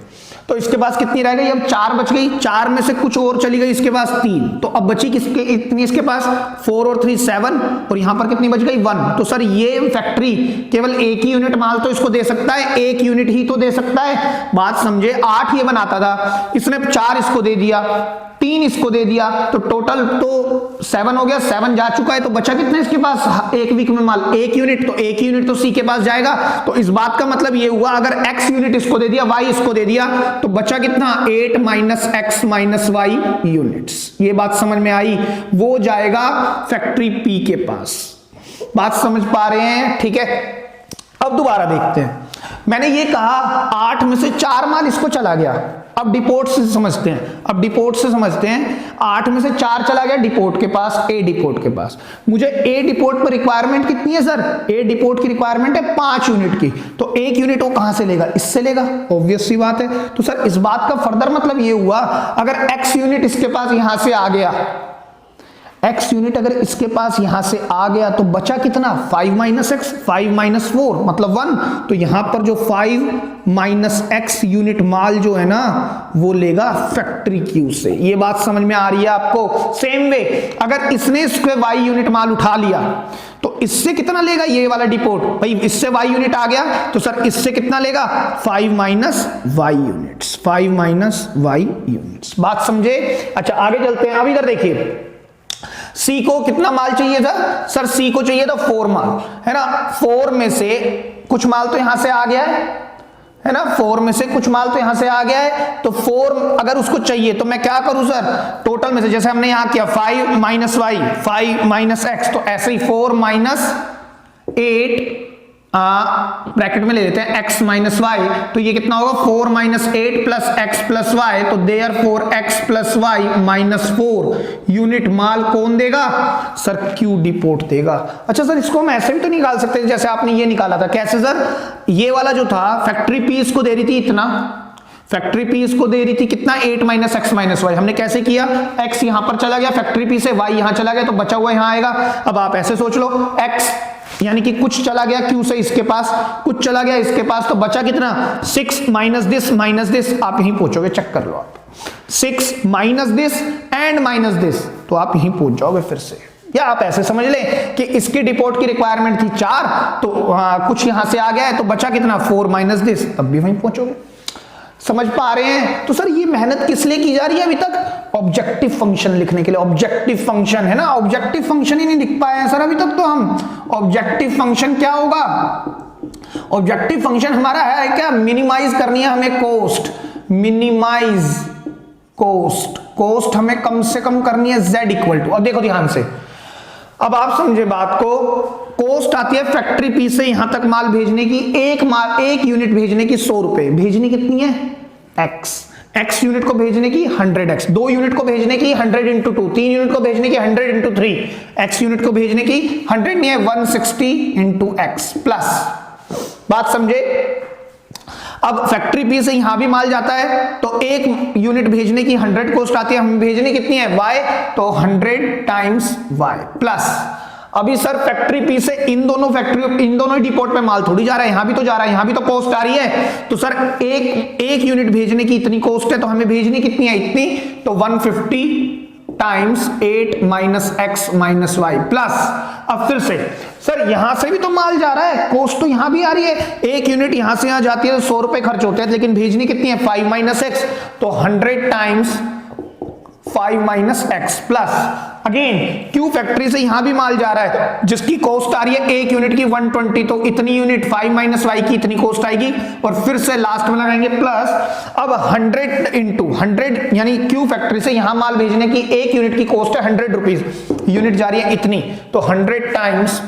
तो इसके पास कितनी रह गई, अब 4 बच गई, 4 में से कुछ और चली गई इसके पास 3, तो अब बची किसके इतनी इसके पास 4 और 3 7, और यहां पर कितनी बच गई 1। तो सर ये फैक्ट्री केवल 1 ही यूनिट माल तो इसको दे सकता है, 1 यूनिट ही तो दे सकता है। बात समझे, 8 ये बनाता था, इसने 4 इसको दे दिया, 3 इसको दे दिया, तो टोटल तो 7 हो गया, 7 जा चुका है, तो बचा कितना इसके पास एक वीक में माल, 1 यूनिट, तो 1 यूनिट तो सी के पास जाएगा। तो इस बात का मतलब ये हुआ अगर x यूनिट इसको दे दिया, y इसको दे दिया, तो बचा कितना 8 minus x minus y units. ये बात समझ में आई, वो जाएगा फैक्ट्री P के पास। बात समझ पा रहे हैं? ठीक है, अब दोबारा देखते हैं। मैंने ये कहा 8 में से 4 माल इसको चला गया। अब डिपोट से समझते हैं, 8 में से 4 चला गया डिपोट के पास, ए डिपोट के पास। मुझे ए डिपोट पर रिक्वायरमेंट कितनी है सर? ए डिपोट की रिक्वायरमेंट है 5 यूनिट की, तो 1 यूनिट वो कहां से लेगा? इससे लेगा, ऑब्वियस सी बात है। तो सर इस बात का फर्दर मतलब ये हुआ अगर x यूनिट इसके पास यहां से आ गया, x यूनिट अगर इसके पास यहां से आ गया, तो बचा कितना 5 माइनस एक्स, 5 माइनस 4 मतलब 1, तो यहां पर जो 5 माइनस एक्स यूनिट माल जो है ना वो लेगा फैक्ट्री क्यू से। ये बात समझ में आ रही है आपको? सेम वे अगर इसने इसके y यूनिट माल उठा लिया तो इससे कितना लेगा ये वाला डिपोट? भाई इससे y यूनिट आ गया तो सर इससे कितना लेगा 5 minus y units, 5 minus y units. बात समझे? अच्छा आगे चलते हैं। अब इधर देखिए सी को कितना माल चाहिए था सर? सी को चाहिए था 4 माल, है ना। 4 में से कुछ माल तो यहां से आ गया है ना, 4 में से कुछ माल तो यहां से आ गया है, तो 4 अगर उसको चाहिए तो मैं क्या करूं सर? टोटल में से जैसे हमने यहां किया 5 माइनस वाई, 5 माइनस एक्स, तो ऐसे ही 4 माइनस 8 ब्रैकेट में ले लेते हैं x माइनस वाई, तो ये कितना होगा 4 minus 8 plus x plus y, तो there 4x plus y minus 4 unit माल कौन देगा सर? क्यू डिपोट देगा। अच्छा सर इसको हम ऐसे भी तो निकाल सकते हैं जैसे आपने ये निकाला था। कैसे सर? ये वाला जो था फैक्ट्री पी इसको दे रही थी इतना, फैक्ट्री पी इसको दे रही थी कितना 8 माइनस एक्स माइनस वाई। हमने कैसे किया? x यहां पर चला गया फैक्ट्री पी से, y यहां चला गया, तो बचा हुआ यहां आएगा। अब आप ऐसे सोच लो x यानी कि कुछ चला गया क्यू से इसके पास, कुछ चला गया इसके पास, तो बचा कितना 6 माइनस दिस माइनस दिस। आप यहीं पहुंचोगे, चेक कर लो आप, 6 minus this and minus this, तो आप यहीं पहुंच जाओगे फिर से। या आप ऐसे समझ लें कि इसकी डिपोट की रिक्वायरमेंट थी 4, तो कुछ यहां से आ गया है, तो बचा कितना 4 माइनस दिस, तब भी वहीं पहुंचोगे। समझ पा रहे हैं? तो सर ये मेहनत किस लिए की जा रही है अभी तक? ऑब्जेक्टिव फंक्शन लिखने के लिए। ऑब्जेक्टिव फंक्शन है ना, ऑब्जेक्टिव फंक्शन ही नहीं लिख पाए हैं सर अभी तक तो हम। ऑब्जेक्टिव फंक्शन क्या होगा? ऑब्जेक्टिव फंक्शन हमारा है क्या? मिनिमाइज करनी है हमें कॉस्ट, मिनिमाइज कॉस्ट, कॉस्ट हमें कम से कम करनी है z इक्वल टू। अब देखो ध्यान से, अब आप समझे बात को, कॉस्ट आती है फैक्ट्री पी से यहां तक माल भेजने की, एक यूनिट भेजने की 100 रुपए, भेजनी कितनी है x यूनिट को भेजने की 100x, 2 यूनिट को भेजने की 100 इंटू 2, 3 यूनिट को भेजने की 100 इंटू 3, x यूनिट को भेजने की 100 नहीं है 160 इंटू x प्लस। बात समझे? अब फैक्ट्री पी से यहां भी माल जाता है तो एक यूनिट भेजने की 100 कॉस्ट आती है, हमें भेजनी कितनी है y, तो 100 टाइम्स y प्लस। अभी सर फैक्ट्री पी से इन दोनों डिपोट पे माल थोड़ी जा रहा है, यहां भी तो जा रहा है, यहां भी तो कॉस्ट आ रही है, तो सर एक यूनिट भेजने की इतनी कॉस्ट है, तो हमें भेजनी कितनी है इतनी, तो 150 times 8 minus x minus y plus. अब फिर से सर यहां से भी तो माल जा रहा है, कॉस्ट तो यहां भी आ रही है, एक यूनिट यहां से यहां जाती है तो 100 रुपए खर्च होते हैं, लेकिन भेजनी कितनी है 5 माइनस एक्स, तो 100 times 5 minus x plus. Again Q factory से यहां भी माल जा रहा है जिसकी कॉस्ट आ रही है एक यूनिट की 120, तो इतनी यूनिट 5 माइनस वाई की इतनी कॉस्ट आएगी, और फिर से लास्ट में लगाएंगे प्लस। अब 100 इंटू 100 यानी क्यू फैक्ट्री से यहां माल भेजने की एक यूनिट की कॉस्ट है 100 रुपीज, यूनिट जा रही है इतनी, तो 100 times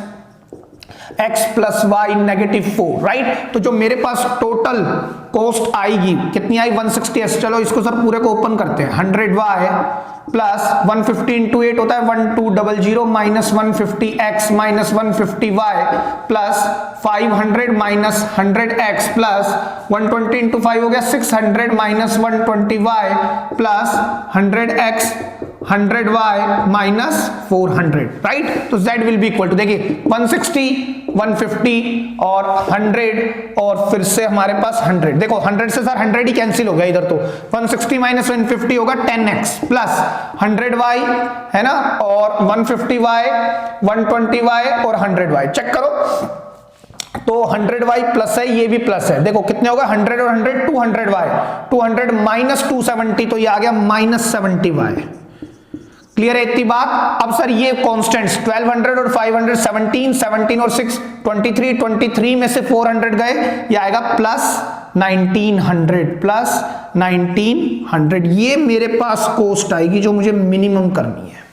x plus y negative 4, right. तो जो मेरे पास टोटल कॉस्ट आएगी कितनी आई 160s। चलो इसको सर पूरे को ओपन करते हैं, 100y प्लस 150 इंटू 8 होता है 1200 minus 150x minus 150y plus 500 minus 100x plus 120 into 5 हो गया 600 minus 120y plus 100x 100y minus 400, right. तो z will be equal to, देखिए 160 150 और 100 और फिर से हमारे पास 100, देखो 100 से सर 100 ही कैंसिल हो गया इधर, तो 160 माइनस 150 होगा 10x प्लस 100y है ना, और 150y 120y और 100y, चेक करो तो 100y प्लस है, ये भी प्लस है, देखो कितने होगा 100 और 100 200y, 200 माइनस 270 तो ये आ गया माइनस 70y। क्लियर है इतनी बात। अब सर ये कॉन्स्टेंट्स 1200 और 500 17 17 और 6 23 23 में से 400 गए, ये आएगा प्लस 1900 प्लस 1900। ये मेरे पास कॉस्ट आएगी जो मुझे मिनिमम करनी है।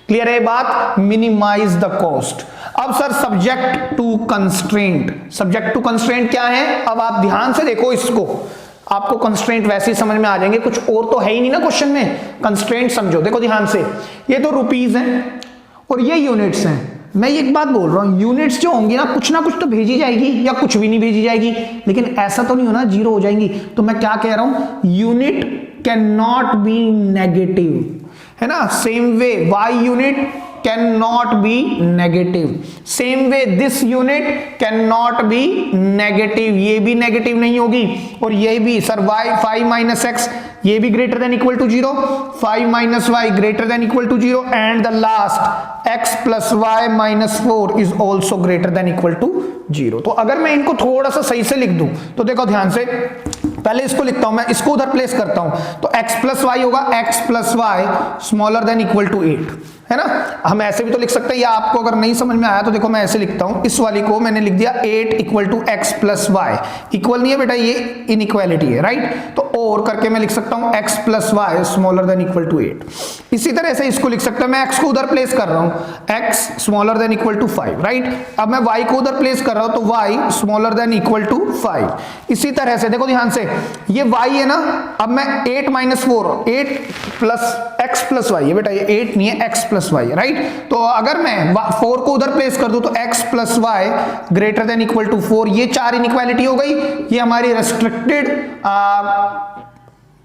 क्लियर है बात, मिनिमाइज द कॉस्ट। अब sir subject to constraint, subject to constraint क्या है, अब आप ध्यान से देखो इसको, आपको कंस्ट्रेंट वैसे ही समझ में आ जाएंगे, कुछ और तो है ही नहीं ना क्वेश्चन में, कंस्ट्रेंट समझो। देखो ध्यान से, ये तो रुपीस हैं और ये यूनिट्स हैं। मैं एक बात बोल रहा हूं, यूनिट्स जो होंगी ना कुछ तो भेजी जाएगी या कुछ भी नहीं भेजी जाएगी, लेकिन ऐसा तो नहीं होना जीरो हो जाएंगी। तो मैं क्या कह रहा हूं, unit can not be negative, है ना। Same way y unit can not be negative, same way this unit can not be negative, ये भी नेगेटिव नहीं होगी। और ये भी सर y 5 माइनस एक्स, ये भी greater than equal to 0, 5 minus y greater than equal to 0 and the last x plus y minus 4 is also greater than equal to 0। तो अगर मैं इनको थोड़ा सा सही से लिख दूं तो देखो ध्यान से, पहले इसको लिखता हूं मैं, इसको उधर प्लेस करता हूं, तो x प्लस वाई होगा x plus y smaller than equal to 8, है ना। हम ऐसे भी तो लिख सकते हैं, या आपको अगर नहीं समझ में आया तो देखो मैं ऐसे लिखता हूं, इस वाली को मैंने लिख दिया 8 equal to x plus y, equal नहीं है बेटा, ये इनइक्वालिटी है, राइट। तो और करके मैं लिख सकता हूं x plus y smaller than equal to 8। इसी तरह से इसको लिख सकता हूं, मैं x को उधर प्लेस कर रहा हूं, x smaller than equal to 5, right. अब मैं y को उधर प्लेस कर रहा हूं तो y smaller than equal to 5। इसी तरह से देखो ध्यान से, ये y है ना, अब मैं 8 minus 4, 8 plus x plus y, बेटा ये 8 नहीं है, x प्लस वाई, राइट। तो अगर मैं 4 को उधर प्लेस कर दूं तो x plus y greater than equal to 4, ये 4 इनइक्वालिटी हो गई, ये हमारी रेस्ट्रिक्टेड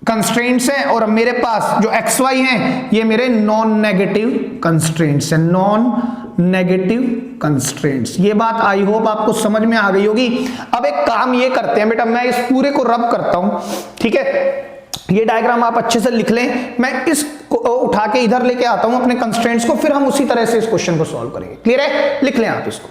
कंस्ट्रेंट्स हैं। और मेरे पास जो एक्स वाई हैं ये मेरे नॉन नेगेटिव कंस्ट्रेंट्स हैं, नॉन नेगेटिव कंस्ट्रेंट्स। ये बात आई होप आपको समझ में आ गई होगी। अब एक काम ये करते हैं बेटा, मैं इस पूरे को रब करता हूं, ठीक है, ये डायग्राम आप अच्छे से लिख लें, मैं इस उठा के इधर लेके आता हूं अपने कंस्ट्रेंट्स को, फिर हम उसी तरह से इस क्वेश्चन को सॉल्व करेंगे। क्लियर है, लिख लें आप इसको।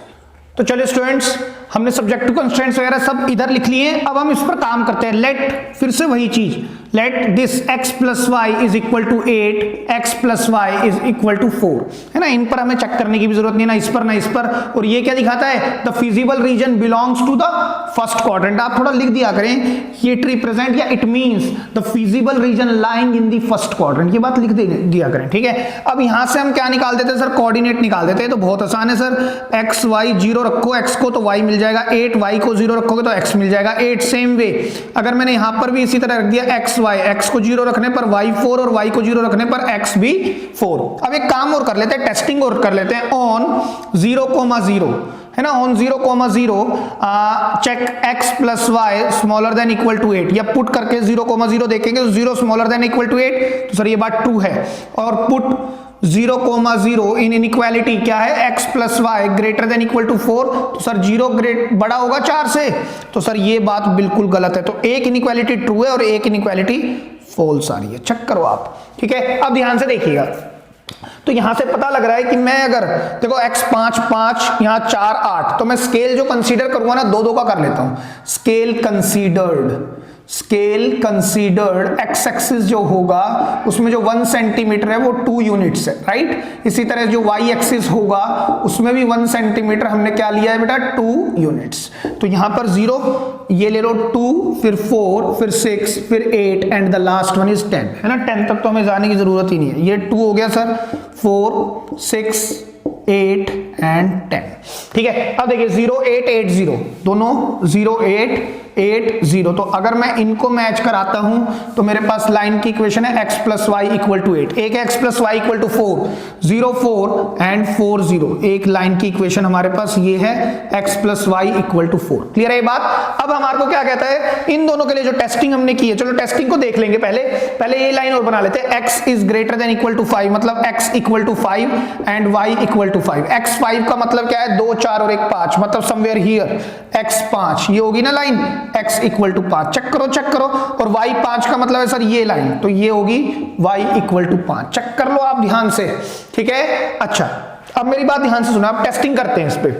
तो चलिए स्टूडेंट्स, हमने सब्जेक्ट टू कंस्ट्रेंट्स वगैरह सब इधर लिख लिए हैं, अब हम इस पर काम करते हैं। लेट, फिर से वही चीज, let this x plus y is equal to 8, x plus y is equal to 4, है ना। इन पर हमें चेक करने की भी जरूरत नहीं, ना इस पर ना इस पर। और ये क्या दिखाता है, the feasible region belongs to the first quadrant. आप थोड़ा लिख दिया करें, ये इट रिप्रेजेंट या it means the feasible region lying in the first quadrant, ये बात लिख दिया करें, ठीक है। अब यहां से हम क्या निकाल देते हैं सर, कोऑर्डिनेट निकाल देते हैं। तो बहुत आसान है सर, x y 0 रखो x को तो y मिल जाएगा, 8 y को 0 रखोगे तो x मिल जाएगा 8। सेम वे अगर मैंने यहां पर भी इसी तरह रख दिया x y, x को 0 रखने पर y 4 और y को 0 रखने पर x भी 4। अब एक काम और कर लेते हैं, टेस्टिंग और कर लेते हैं। ऑन 0,0 है ना, on 0,0 check x plus y smaller than equal to 8, या पुट करके 0,0 देखेंगे तो 0 स्मॉलर देन इक्वल टू 8, तो सर ये बात 2 है। और पुट 0,0 इन इनइक्वालिटी क्या है, x plus y greater than equal to 4, तो सर 0 बड़ा होगा 4 से, तो सर ये बात बिल्कुल गलत है। तो एक इनइक्वालिटी ट्रू है और एक इनइक्वालिटी फॉल्स आ रही है, चेक करो आप, ठीक है। अब ध्यान से देखिएगा, तो यहां से पता लग रहा है कि मैं अगर देखो x 5 5 यहां 4 8, तो मैं स्केल जो कंसीडर करूंगा ना 2 का कर लेता हूं। स्केल कंसीडर्ड एक्स एक्सिस जो होगा उसमें जो 1 सेंटीमीटर है वो 2 यूनिट्स है, राइट। इसी तरह जो y एक्सिस होगा उसमें भी 1 सेंटीमीटर हमने क्या लिया है बेटा, 2 यूनिट्स। तो यहां पर 0, ये ले लो 2, फिर 4, फिर 6, फिर 8 and the last one is 10, है ना। 10 तक तो हमें जाने की जरूरत ही नहीं है। ये 2 हो गया सर, 4 6 8 एंड 10, ठीक है। अब देखिए 0 8 8 0 दोनों 0 8 8 0, तो अगर मैं इनको मैच कराता हूं तो मेरे पास लाइन की इक्वेशन है x plus y equal to 8, एक x plus y equal to 4, 0 4 and 4 0, एक लाइन की इक्वेशन हमारे पास ये है x plus y equal to 4। Clear है ये बात। अब हमारे को क्या कहता है, इन दोनों के लिए जो टेस्टिंग हमने की है, चलो टेस्टिंग को देख लेंगे। पहले ये लाइन और बना लेते हैं, x is greater than equal to 5, मतलब x equal to 5 and y equal to 5। x 5 का मतलब क्या है, 2 4 और 1 5, मतलब समवेयर हियर x 5, ये होगी ना line x equal to 5, check करो। और y 5 का मतलब है सर ये लाइन, तो ये होगी y इक्वल टू 5, चेक कर लो आप ध्यान से, ठीक है। अच्छा अब मेरी बात ध्यान से सुना, आप टेस्टिंग करते हैं इस पे।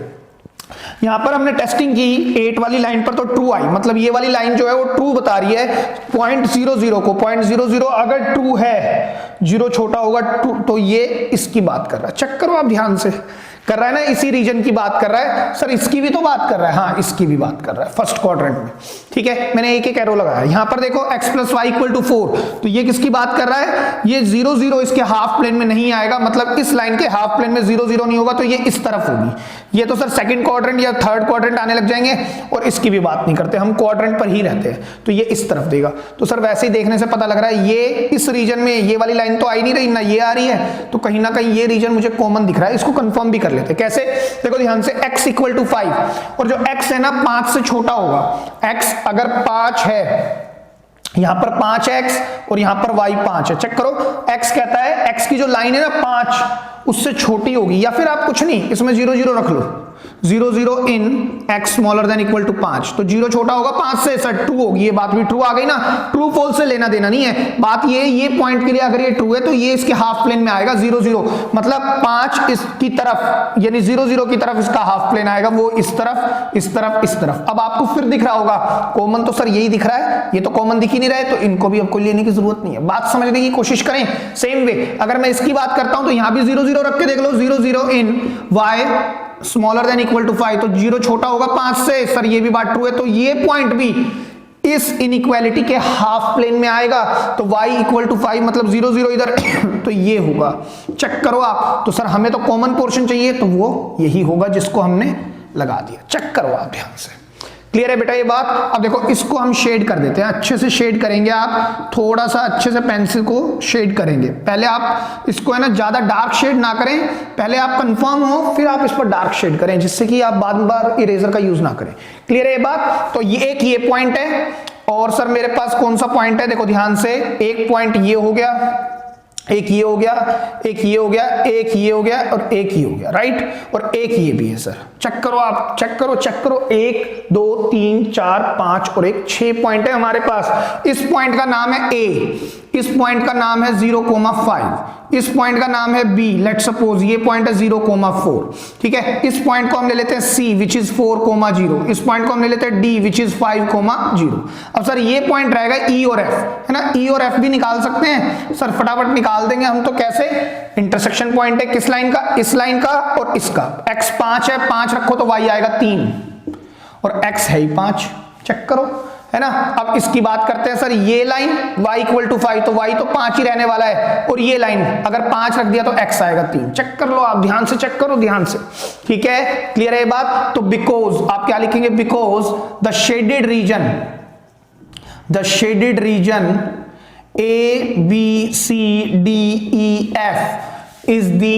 यहां पर हमने टेस्टिंग की 8 वाली लाइन पर तो ट्रू आई, मतलब ये वाली लाइन जो है वो ट्रू बता रही है। 0.00 को 0.00 अगर ट्रू है, 0 छोटा होगा तो ये इसकी बात कर रहा है। चेक करो आप ध्यान से, कर रहा है ना, इसी रीजन की बात कर रहा है। सर इसकी भी तो बात कर रहा है, हाँ इसकी भी बात कर रहा है फर्स्ट क्वाड्रेंट में, ठीक है। मैंने एक एरो लगाया। यहां पर देखो x + y = 4, तो ये किसकी बात कर रहा है, ये 0 0 इसके हाफ प्लेन में नहीं आएगा, मतलब इस लाइन के हाफ प्लेन में 0 0 नहीं होगा, तो ये इस तरफ होगी। ये तो सर सेकंड क्वाड्रेंट या थर्ड क्वाड्रेंट आने लग जाएंगे, और इसकी भी बात नहीं करते, हम क्वाड्रेंट पर ही रहते हैं, तो ये इस तरफ देगा। तो सर वैसे ही देखने से पता लग रहा है ये इस रीजन में ये वाली लाइन तो आ ही नहीं रही ना, ये आ रही है, तो कहीं ना कहीं ये रीजन मुझे कॉमन दिख रहा है। इसको कंफर्म भी कर लेते हैं। कैसे, देखो ध्यान से, x = 5 और जो x है ना 5 से छोटा होगा। x अगर 5 है, यहां पर 5x और यहां पर y 5 है। चेक करो, x कहता है x की जो लाइन है ना 5 उससे छोटी होगी, या फिर आप कुछ नहीं इसमें 0 0 रख लो, 0 0 इन x ≤ 5, तो 0 छोटा होगा 5 से, सर ट्रू होगी। ये बात भी ट्रू आ गई ना, ट्रू फॉल्स से लेना देना नहीं है। बात ये पॉइंट के लिए अगर ये ट्रू है तो ये इसके हाफ प्लेन में आएगा 0 0, मतलब 5 इसकी तरफ, यानी 0 0 की तरफ इसका हाफ प्लेन आएगा, वो इस तरफ इस तरफ इस तरफ। अब आपको फिर दिख रहा होगा कॉमन, तो सर यही दिख रहा है, ये तो कॉमन दिख ही नहीं रहा है, तो इनको भी आपको लेने की जरूरत नहीं है। बात समझने की कोशिश करें। सेम वे अगर मैं इसकी बात करता हूं तो यहां भी 0 0 रख के देख लो, 0 0 इन y ≤ 5, तो 0 छोटा होगा 5 से, सर ये भी बात ट्रू है, तो ये पॉइंट भी इस इनइक्वालिटी के हाफ प्लेन में आएगा, तो y = 5 मतलब 0 0 इधर तो ये होगा। चेक करो आप, तो सर हमें तो कॉमन पोर्शन चाहिए, तो वो यही होगा जिसको हमने लगा दिया। चेक करो आप ध्यान से, क्लियर है बेटा ये बात। अब देखो इसको हम शेड कर देते हैं, अच्छे से शेड करेंगे, आप थोड़ा सा अच्छे से पेंसिल को शेड करेंगे। पहले आप इसको है ना ज्यादा डार्क शेड ना करें, पहले आप कंफर्म हो फिर आप इस पर डार्क शेड करें, जिससे कि आप बार बार इरेजर का यूज ना करें। क्लियर है ये बात। तो ये पॉइंट है, और सर मेरे पास कौन सा पॉइंट है, देखो ध्यान से, एक पॉइंट ये हो गया, एक ये हो गया, एक ये हो गया, एक ये हो गया और एक ये हो गया, राइट, और एक ये भी है सर। चेक करो आप, चेक करो 1 2 3 4 5 और 6 पॉइंट है हमारे पास। इस पॉइंट का नाम है A, इस पॉइंट का नाम है 0,5, इस पॉइंट का नाम है B, लेट सपोज ये पॉइंट है 0,4, ठीक है। इस पॉइंट को हम ले लेते हैं C विच इज 4,0, इस पॉइंट को हम ले लेते हैं D विच इज 5,0। अब सर ये पॉइंट रहेगा E और F, है ना, E और F भी निकाल सकते हैं सर, फटाफट निकाल देंगे हम। तो कैसे, इंटरसेक्शन पॉइंट है किस लाइन का, इस लाइन का और इसका। x 5 है, 5 रखो तो y आएगा 3, और x है ही 5। चेक करो, है ना। अब इसकी बात करते हैं सर, ये लाइन y = 5, तो y तो 5 ही रहने वाला है, और ये लाइन अगर 5 रख दिया तो x आएगा 3। चेक कर लो आप ध्यान से, चेक करो ध्यान से, ठीक है। क्लियर है ये बात। तो बिकॉज आप क्या लिखेंगे, because the shaded region A B C D E F is the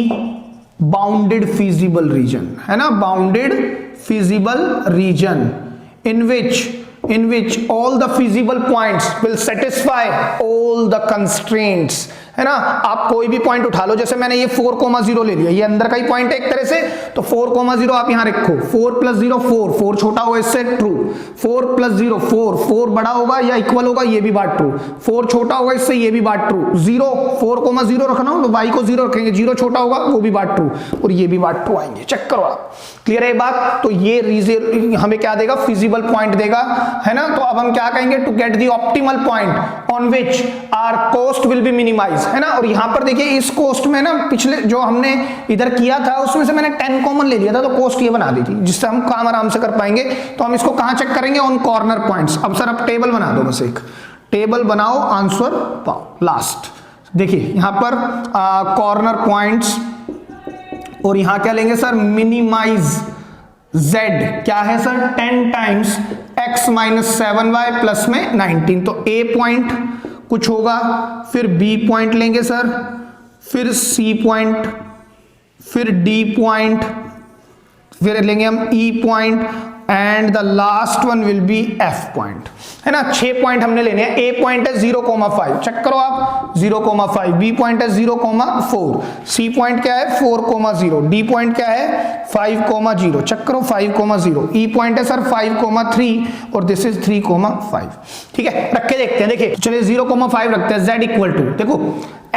bounded feasible region, है ना, bounded feasible region in which all the feasible points will satisfy all the constraints, है ना। आप कोई भी पॉइंट उठा लो, जैसे मैंने ये 4,0 ले लिया, ये अंदर का ही पॉइंट है एक तरह से, तो 4,0 आप यहां रखो, 4 + 0 4, 4 छोटा होगा इससे, ट्रू। 4 + 0 4, 4 बड़ा होगा या इक्वल होगा, ये भी बात ट्रू। 4 छोटा होगा इससे, ये भी बात ट्रू। 0 4,0 रखना हो तो y को 0 रखेंगे, 0 छोटा होगा वो भी बात ट्रू, और ये भी बात ट्रू आएंगे। चेक करो आप, क्लियर है बात। तो ये रीजन हमें क्या देगा, फिजिबल पॉइंट देगा, है ना। तो अब हम क्या कहेंगे, to get the optimal point on which our cost will be minimize, है ना। और यहां पर देखिए इस कोस्ट में ना, पिछले जो हमने इधर किया था उसमें से मैंने 10 कॉमन ले लिया था, तो कोस्ट ये बना दी थी, जिससे हम काम आराम से कर पाएंगे। तो हम इसको कहां चेक करेंगे, ऑन कॉर्नर पॉइंट्स। अब सर अब टेबल बना दो, बस एक टेबल बनाओ, आंसर पाओ लास्ट। देखिए यहां पर कॉर्नर पॉइंट्स, और यहां क्या लेंगे सर, मिनिमाइज z क्या है sir, 10 times x - 7y plus में 19। तो A पॉइंट कुछ होगा, फिर B पॉइंट लेंगे सर, फिर C पॉइंट, फिर D पॉइंट, फिर लेंगे हम E point, and the last one will be F point, है ना। 6 पॉइंट हमने लेने हैं। A पॉइंट है 0,5, चेक करो आप, 0,5, B पॉइंट है 0,4, C पॉइंट क्या है 4,0, D पॉइंट क्या है 5,0, चेक करो 5,0, E पॉइंट है सर 5,3 और दिस इज 3,5। ठीक है, रख के देखते हैं। देखिए चलिए 0,5 रखते हैं, Z = देखो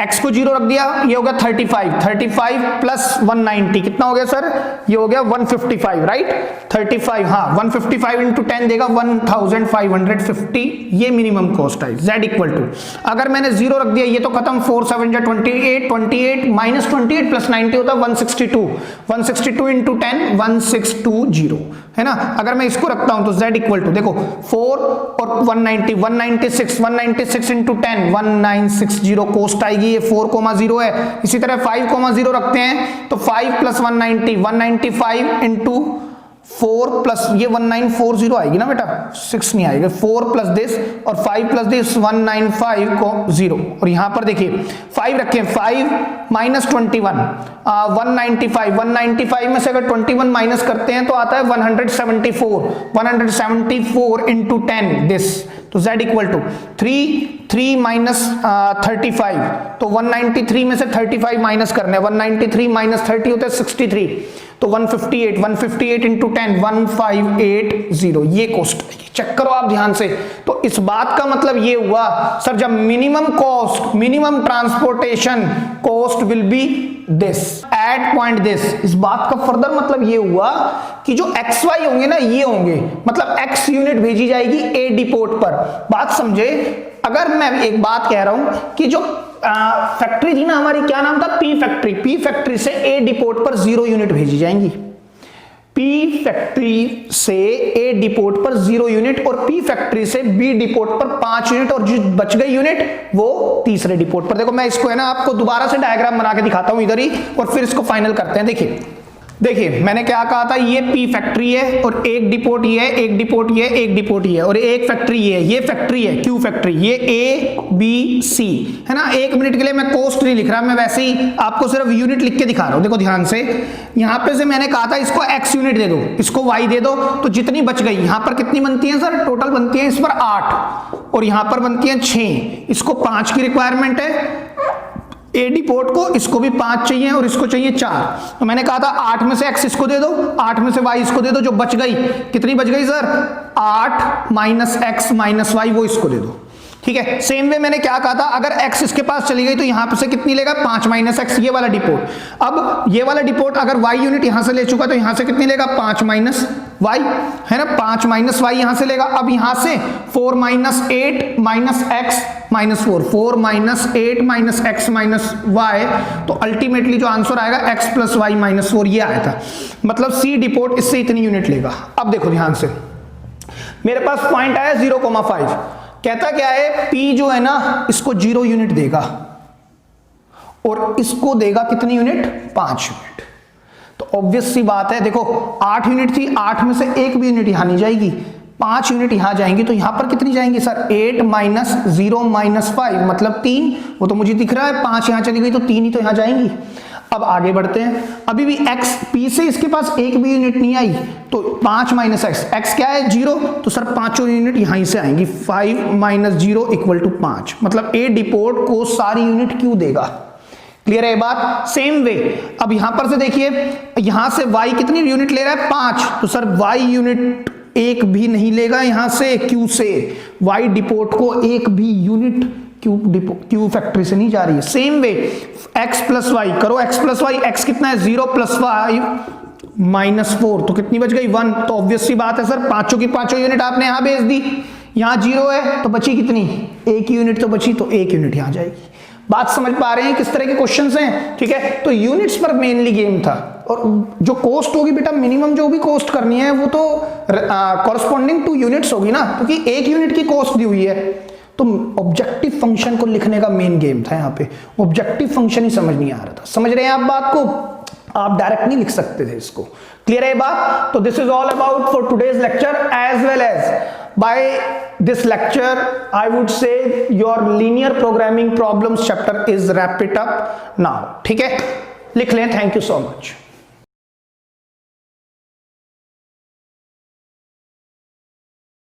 x को 0 रख दिया, ये हो गया 35 प्लस 190 कितना हो गया सर, ये हो गया 155, राइट। 35 हाँ 155 इंटू 10 देगा 1550, ये मिनिमम कॉस्ट है। z इक्वल टू, अगर मैंने 0 रख दिया ये तो खत्म, 4 7 जा 28 माइनस 28 प्लस 90 होता है 162 इंटू 10 1620 है ना। अगर मैं इसको रखता हूं तो z इक्वल टू देखो 4 और 196 इंटू 10 1960 कॉस्ट आएगी, ये 4,0 है। इसी तरह 5,0 रखते हैं तो 5 प्लस 195 इंटू 4 प्लस ये 1940 आएगी ना बेटा, 6 नहीं आएगा, 4 प्लस दिस और 5 प्लस दिस 1950 और यहां पर देखिए 5 रखें, 5 माइनस 21 195 में से अगर 21 माइनस करते हैं तो आता है 174 इंटू 10 दिस, तो z इक्वल टू 3 माइनस 35, तो 193 में से 35 माइनस करना है, 193 माइनस 30 होता है 63, तो 158 इंटू 10 1580, ये कॉस्ट आएगी। चेक करो आप ध्यान से। तो इस बात का मतलब ये हुआ सर जब minimum transportation cost will be this eight point this, इस बात का फर्दर मतलब ये हुआ कि जो XY होंगे ना ये होंगे, मतलब X यूनिट भेजी जाएगी A डिपोट पर। बात समझे, अगर मैं एक बात कह रहा हूं कि जो फैक्ट्री थी ना हमारी, क्या नाम था, P फैक्ट्री से A डिपोट पर 0 यूनिट भेजी जाएंगी, P फैक्ट्री से A डिपोट पर 0 यूनिट और P फैक्ट्री से B डिपोट पर 5 यूनिट, और जो बच गई यूनिट वो तीसरे डिपोट पर। देखो मैं इसको है ना आपको दोबारा से डायग्राम बना के दिखाता हूं इधर ही, और फिर इसको फाइनल करते हैं। देखिए मैंने क्या कहा था, ये P फैक्ट्री है और एक डिपोट ये है, एक डिपोट ये है, एक डिपोट ये है, और एक फैक्ट्री ये है, ये फैक्ट्री है Q फैक्ट्री, ये A B C है ना। 1 मिनट के लिए मैं कॉस्ट नहीं लिख रहा, मैं वैसे ही आपको सिर्फ यूनिट लिख के दिखा रहा हूं। देखो ध्यान से, यहां पे से मैंने कहा था इसको X यूनिट दे दो, इसको Y दे दो, तो जितनी बच गई यहां पर कितनी बनती है सर, टोटल बनती है इस पर 8 और यहां पर बनती है 6, इसको 5 की रिक्वायरमेंट है A डिपोट को, इसको भी 5 चाहिए और इसको चाहिए 4। तो मैंने कहा था 8 में से X इसको दे दो, 8 में से Y इसको दे दो, जो बच गई कितनी बच गई sir, 8 minus X minus Y वो इसको दे दो, ठीक है। सेम वे मैंने क्या कहा था, अगर X इसके पास चली गई तो यहां पे से कितनी लेगा, 5 माइनस X, ये वाला डिपोट। अब ये वाला डिपोट अगर Y यूनिट यहां से ले चुका तो यहां से कितनी लेगा, 5 माइनस Y है ना, 5 माइनस Y यहां से लेगा। अब यहां से 4 minus 8 minus X minus 4 minus 8 minus X minus Y, तो अल्टीमेटली जो आंसर आएगा X प्लस Y माइनस 4, ये आया था। मतलब C डिपोट इससे इतनी यूनिट लेगा। अब देखो ध्यान से, मेरे पास पॉइंट आया 0,5, कहता क्या है, P जो है ना इसको 0 यूनिट देगा और इसको देगा कितनी यूनिट, 5 यूनिट। तो ऑब्वियस सी बात है, देखो 8 यूनिट थी, 8 में से एक भी यूनिट यहां नहीं जाएगी, 5 यूनिट यहां जाएंगी, तो यहां पर कितनी जाएंगी सर, 8 माइनस 0 माइनस 5 मतलब 3, वो तो मुझे दिख रहा है, 5 यहां चली गई तो 3 ही तो यहां जाएंगी। अब आगे बढ़ते हैं, अभी भी X P से इसके पास एक भी यूनिट नहीं आई, तो 5 माइनस X क्या है 0, तो सर 5 यूनिट यहीं से आएंगी, 5 माइनस 0 इक्वल टू 5, मतलब A डिपोट को सारी यूनिट क्यों देगा। क्लियर है ये बात। सेम वे अब यहां पर से देखिए, यहां से Y कितनी यूनिट ले रहा है, 5, तो सर Y यूनिट एक भी नहीं लेगा यहां से, Q से Y डिपोट को एक भी यूनिट Q फैक्ट्री से नहीं जा रही है। Same way X plus y करो, X प्लस वाई, X कितना है 0 प्लस 5 माइनस 4, तो कितनी बच गई 1, तो ऑब्वियस सी बात है सर पांचों की पांचों यूनिट आपने यहां भेज दी, यहां 0 है तो बची कितनी, एक यूनिट तो बची, तो एक यूनिट यहां जाएगी। बात समझ पा रहे हैं किस तरह के क्वेश्चंस हैं, ठीक है। तो यूनिट्स पर मेनली गेम था, और जो कॉस्ट होगी बेटा, मिनिमम जो भी कॉस्ट करनी है वो तो कॉरस्पॉन्डिंग टू यूनिट्स होगी ना, क्योंकि एक यूनिट की कॉस्ट दी हुई है। तो ऑब्जेक्टिव फंक्शन को लिखने का मेन गेम था यहाँ पे, ऑब्जेक्टिव फंक्शन ही समझ नहीं आ रहा था। समझ रहे हैं आप बात को, आप डायरेक्ट नहीं लिख सकते थे इसको। क्लियर है बात। तो this is all about for today's lecture, as well as by this lecture I would say your linear programming problems chapter is wrap it up now, ठीक है, लिख लें। Thank you so much.